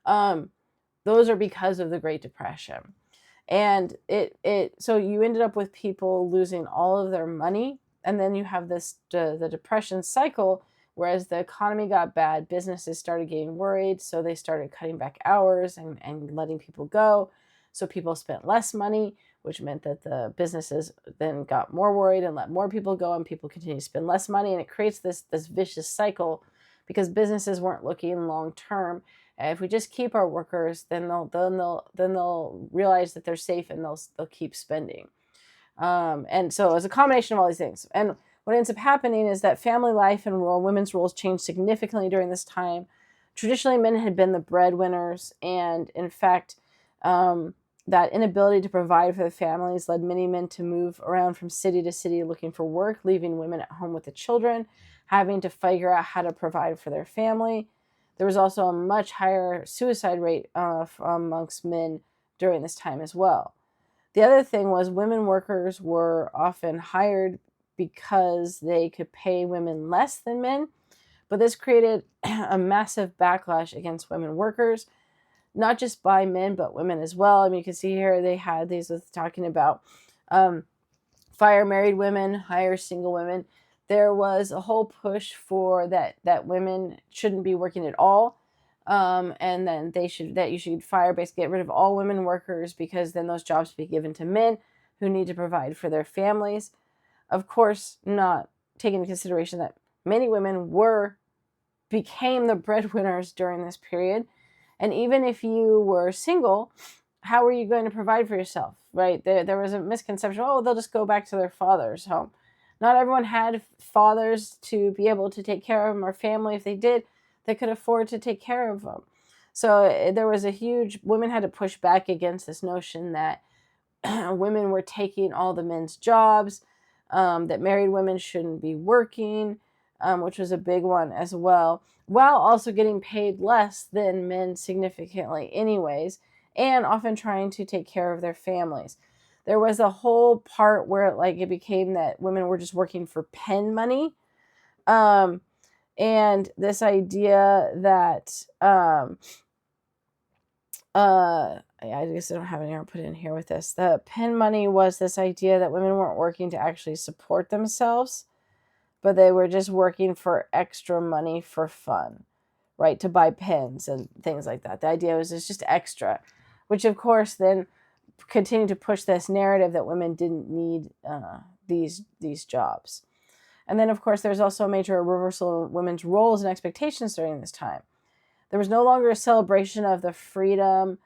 Those are because of the Great Depression. And so you ended up with people losing all of their money, and then you have the depression cycle. Whereas the economy got bad, businesses started getting worried, so they started cutting back hours and letting people go. So people spent less money, which meant that the businesses then got more worried and let more people go, and people continue to spend less money, and it creates this vicious cycle because businesses weren't looking long term. And if we just keep our workers, then they'll realize that they're safe, and they'll keep spending. And so it's a combination of all these things. And what ends up happening is that family life and women's roles changed significantly during this time. Traditionally, men had been the breadwinners, and in fact, that inability to provide for the families led many men to move around from city to city looking for work, leaving women at home with the children, having to figure out how to provide for their family. There was also a much higher suicide rate amongst men during this time as well. The other thing was women workers were often hired because they could pay women less than men, but this created a massive backlash against women workers, not just by men, but women as well. I mean, you can see here they had these with talking about fire married women, hire single women. There was a whole push for that women shouldn't be working at all, and then you should fire, basically get rid of all women workers, because then those jobs be given to men who need to provide for their families. Of course, not taking into consideration that many women became the breadwinners during this period. And even if you were single, how are you going to provide for yourself, right? There was a misconception, they'll just go back to their father's home. Not everyone had fathers to be able to take care of them, or family. If they did, they could afford to take care of them. So there was women had to push back against this notion that women were taking all the men's jobs, that married women shouldn't be working, which was a big one as well, while also getting paid less than men significantly anyways, and often trying to take care of their families. There was a whole part where it became that women were just working for pen money. And this idea that I guess I don't have any more put in here with this. The pin money was this idea that women weren't working to actually support themselves, but they were just working for extra money for fun, right? To buy pins and things like that. The idea was it's just extra, which of course then continued to push this narrative that women didn't need these jobs. And then of course there's also a major reversal in women's roles and expectations during this time. There was no longer a celebration of the freedom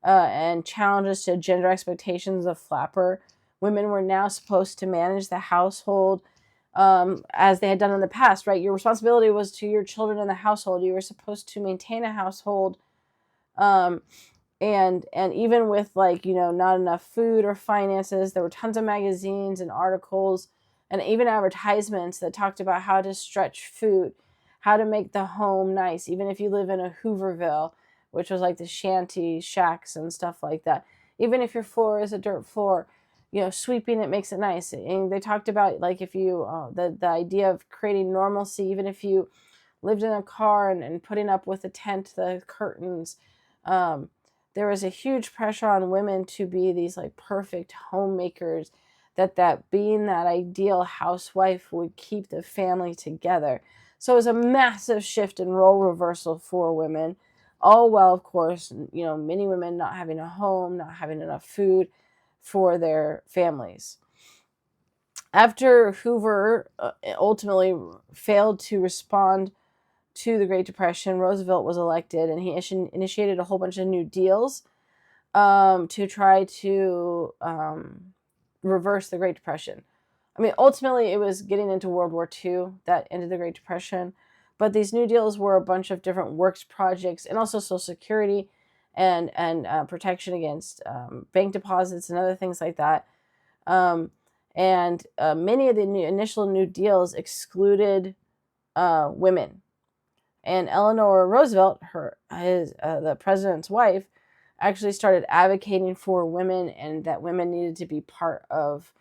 and challenges to gender expectations of flapper. Women were now supposed to manage the household as they had done in the past, right? Your responsibility was to your children in the household. You were supposed to maintain a household, and even with like not enough food or finances, there were tons of magazines and articles and even advertisements that talked about how to stretch food, how to make the home nice, even if you live in a Hooverville, which was like the shanty shacks and stuff like that. Even if your floor is a dirt floor, sweeping it makes it nice. And they talked about like if you the idea of creating normalcy, even if you lived in a car and putting up with the tent, the curtains. There was a huge pressure on women to be these like perfect homemakers, that being that ideal housewife would keep the family together. So it was a massive shift in role reversal for women. All while, of course, many women not having a home, not having enough food for their families. After Hoover ultimately failed to respond to the Great Depression, Roosevelt was elected, and he initiated a whole bunch of new deals to try to reverse the Great Depression. I mean, ultimately, it was getting into World War II that ended the Great Depression. But these new deals were a bunch of different works projects and also Social Security and protection against bank deposits and other things like that. And many of the initial new deals excluded women. And Eleanor Roosevelt, the president's wife, actually started advocating for women and that women needed to be part of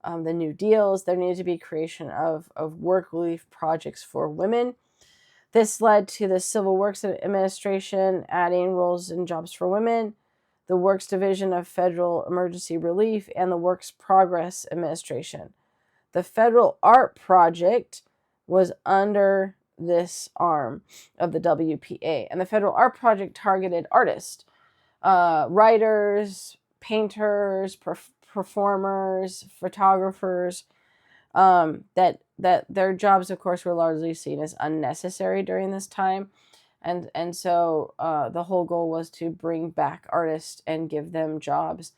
the new deals. There needed to be creation of work relief projects for women. This led to the Civil Works Administration adding roles and jobs for women, the Works Division of Federal Emergency Relief, and the Works Progress Administration. The Federal Art Project was under this arm of the WPA, and the Federal Art Project targeted artists, writers, painters, performers, photographers, that their jobs, of course, were largely seen as unnecessary during this time. And so the whole goal was to bring back artists and give them jobs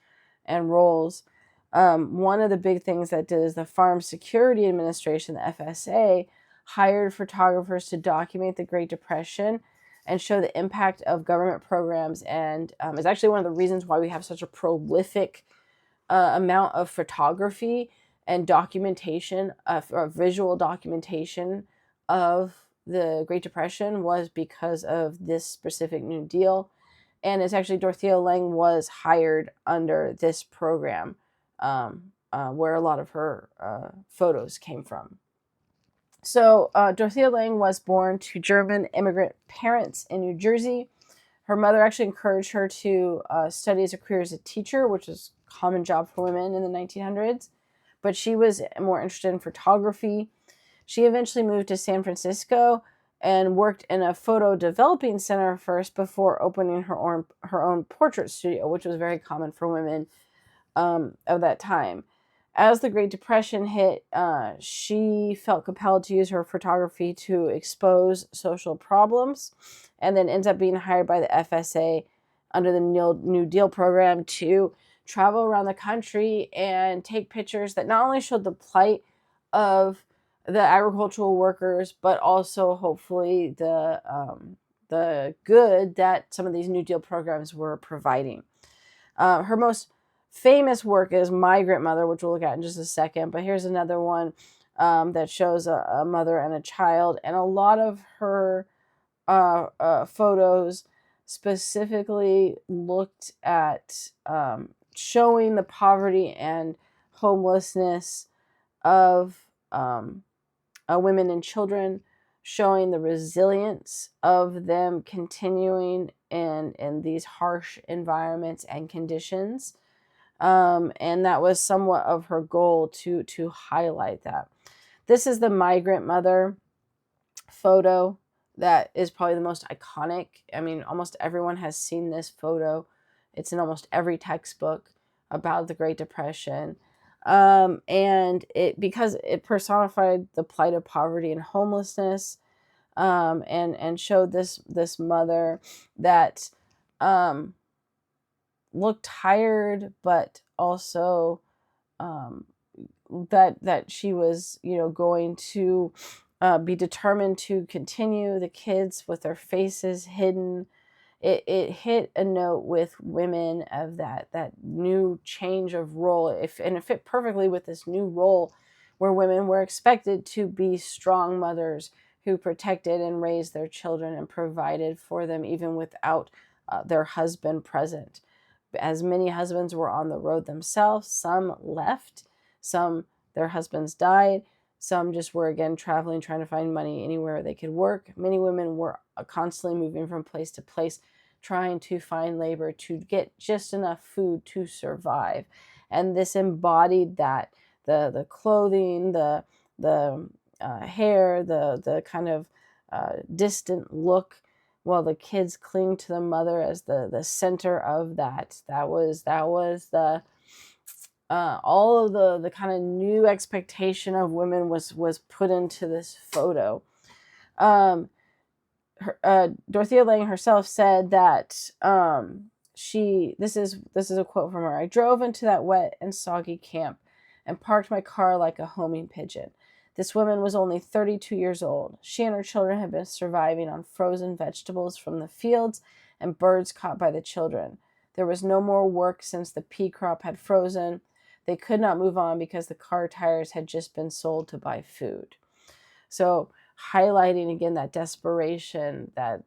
and roles. One of the big things that did is the Farm Security Administration, the FSA, hired photographers to document the Great Depression and show the impact of government programs. And it's actually one of the reasons why we have such a prolific amount of photography and documentation or visual documentation of the Great Depression was because of this specific New Deal. And it's actually Dorothea Lange was hired under this program, where a lot of her photos came from. So Dorothea Lange was born to German immigrant parents in New Jersey. Her mother actually encouraged her to study as a career as a teacher, which was a common job for women in the 1900s. But she was more interested in photography. She eventually moved to San Francisco and worked in a photo developing center first before opening her own portrait studio, which was very common for women of that time. As the Great Depression hit, she felt compelled to use her photography to expose social problems, and then ends up being hired by the FSA under the New Deal program to travel around the country and take pictures that not only showed the plight of the agricultural workers, but also hopefully the good that some of these New Deal programs were providing. Her most famous work is Migrant Mother, which we'll look at in just a second. But here's another one that shows a mother and a child. And a lot of her photos specifically looked at showing the poverty and homelessness of women and children. showing the resilience of them continuing in these harsh environments and conditions. And that was somewhat of her goal to highlight that. This is the migrant mother photo that is probably the most iconic. I mean, almost everyone has seen this photo. It's in almost every textbook about the Great Depression. And it, because it personified the plight of poverty and homelessness, and showed this mother that um, looked tired, but also um, that she was, going to be determined to continue. The kids with their faces hidden. It hit a note with women of that new change of role. And it fit perfectly with this new role where women were expected to be strong mothers who protected and raised their children and provided for them even without their husband present. As many husbands were on the road themselves, some left, some their husbands died, some just were again traveling, trying to find money anywhere they could work. Many women were constantly moving from place to place, trying to find labor to get just enough food to survive. And this embodied that the clothing, the hair, the kind of distant look, while the kids cling to the mother as the center of that. That was the all of the kind of new expectation of women was put into this photo. Dorothea Lange herself said that this is a quote from her. I drove into that wet and soggy camp and parked my car like a homing pigeon. This woman was only 32 years old. She and her children had been surviving on frozen vegetables from the fields and birds caught by the children. There was no more work since the pea crop had frozen. They could not move on because the car tires had just been sold to buy food. So highlighting again that desperation, that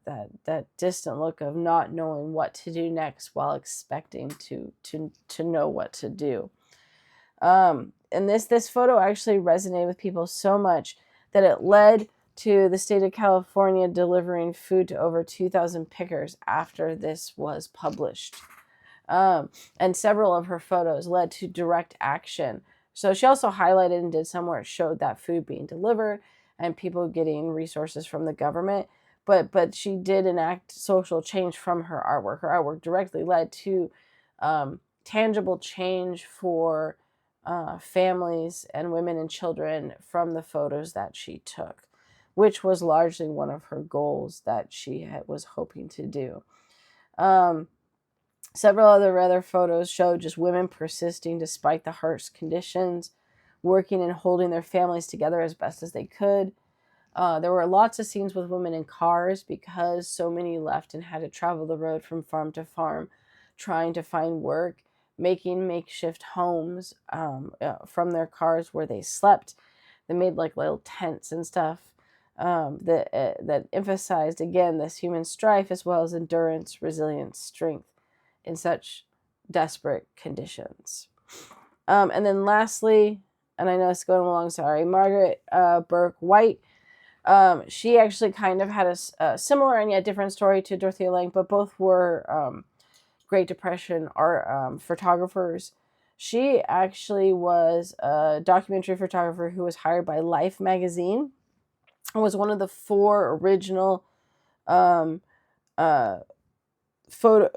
distant look of not knowing what to do next while expecting to know what to do. And this photo actually resonated with people so much that it led to the state of California delivering food to over 2,000 pickers after this was published. And several of her photos led to direct action. So she also highlighted and did some where it showed that food being delivered and people getting resources from the government. But she did enact social change from her artwork. Her artwork directly led to tangible change for families and women and children from the photos that she took, which was largely one of her goals that she was hoping to do. Several other photos showed just women persisting despite the harsh conditions, working and holding their families together as best as they could. There were lots of scenes with women in cars because so many left and had to travel the road from farm to farm, trying to find work, making makeshift homes from their cars where they slept. They made like little tents and stuff that emphasized again this human strife as well as endurance, resilience, strength in such desperate conditions. And then lastly, and I know it's going along, sorry, Margaret Burke White. She actually kind of had a similar and yet different story to Dorothea Lange, but both were Great Depression art photographers. She actually was a documentary photographer who was hired by Life magazine and was one of the 4 original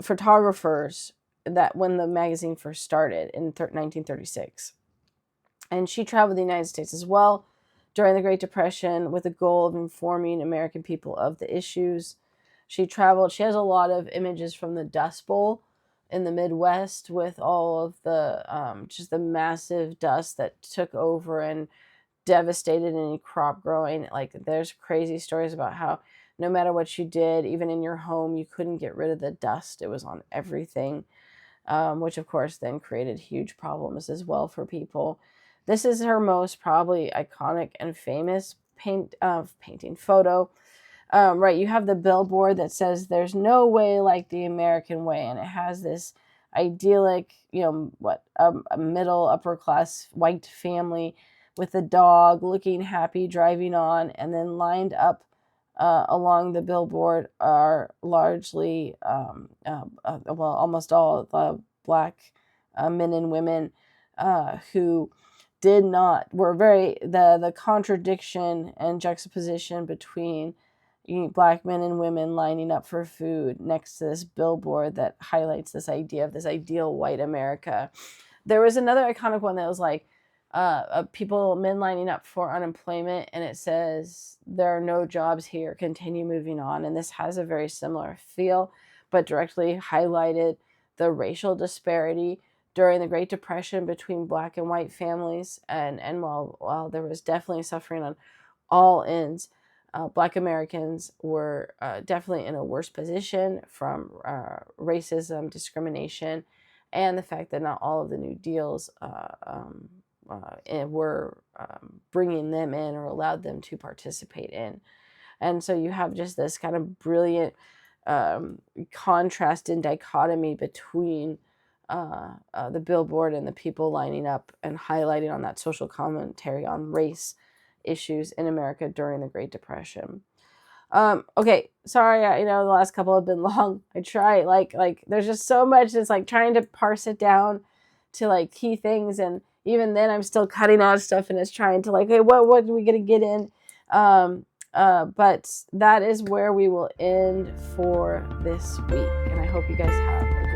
photographers that when the magazine first started in 1936. And she traveled the United States as well during the Great Depression with the goal of informing American people of the issues. She traveled, she has a lot of images from the Dust Bowl in the Midwest with all of the just the massive dust that took over and devastated any crop growing. Like there's crazy stories about how no matter what you did, even in your home, you couldn't get rid of the dust. It was on everything, which of course then created huge problems as well for people. This is her most probably iconic and famous painting photo. Right, you have the billboard that says "There's no way like the American way," and it has this idyllic, a middle upper class white family, with a dog looking happy driving on, and then lined up along the billboard are largely, well, almost all the Black men and women who were the contradiction and juxtaposition between Black men and women lining up for food next to this billboard that highlights this idea of this ideal white America. There was another iconic one that was like men lining up for unemployment, and it says, "There are no jobs here, continue moving on." And this has a very similar feel, but directly highlighted the racial disparity during the Great Depression between Black and white families. And while there was definitely suffering on all ends, Black Americans were definitely in a worse position from racism, discrimination, and the fact that not all of the New Deals were bringing them in or allowed them to participate in. And so you have just this kind of brilliant contrast and dichotomy between the billboard and the people lining up and highlighting on that social commentary on race issues in America during the Great Depression. Okay, sorry, the last couple have been long. I try, like there's just so much. It's like trying to parse it down to like key things, and even then I'm still cutting out stuff, and it's trying to like, hey, what are we gonna get in? But that is where we will end for this week, and I hope you guys have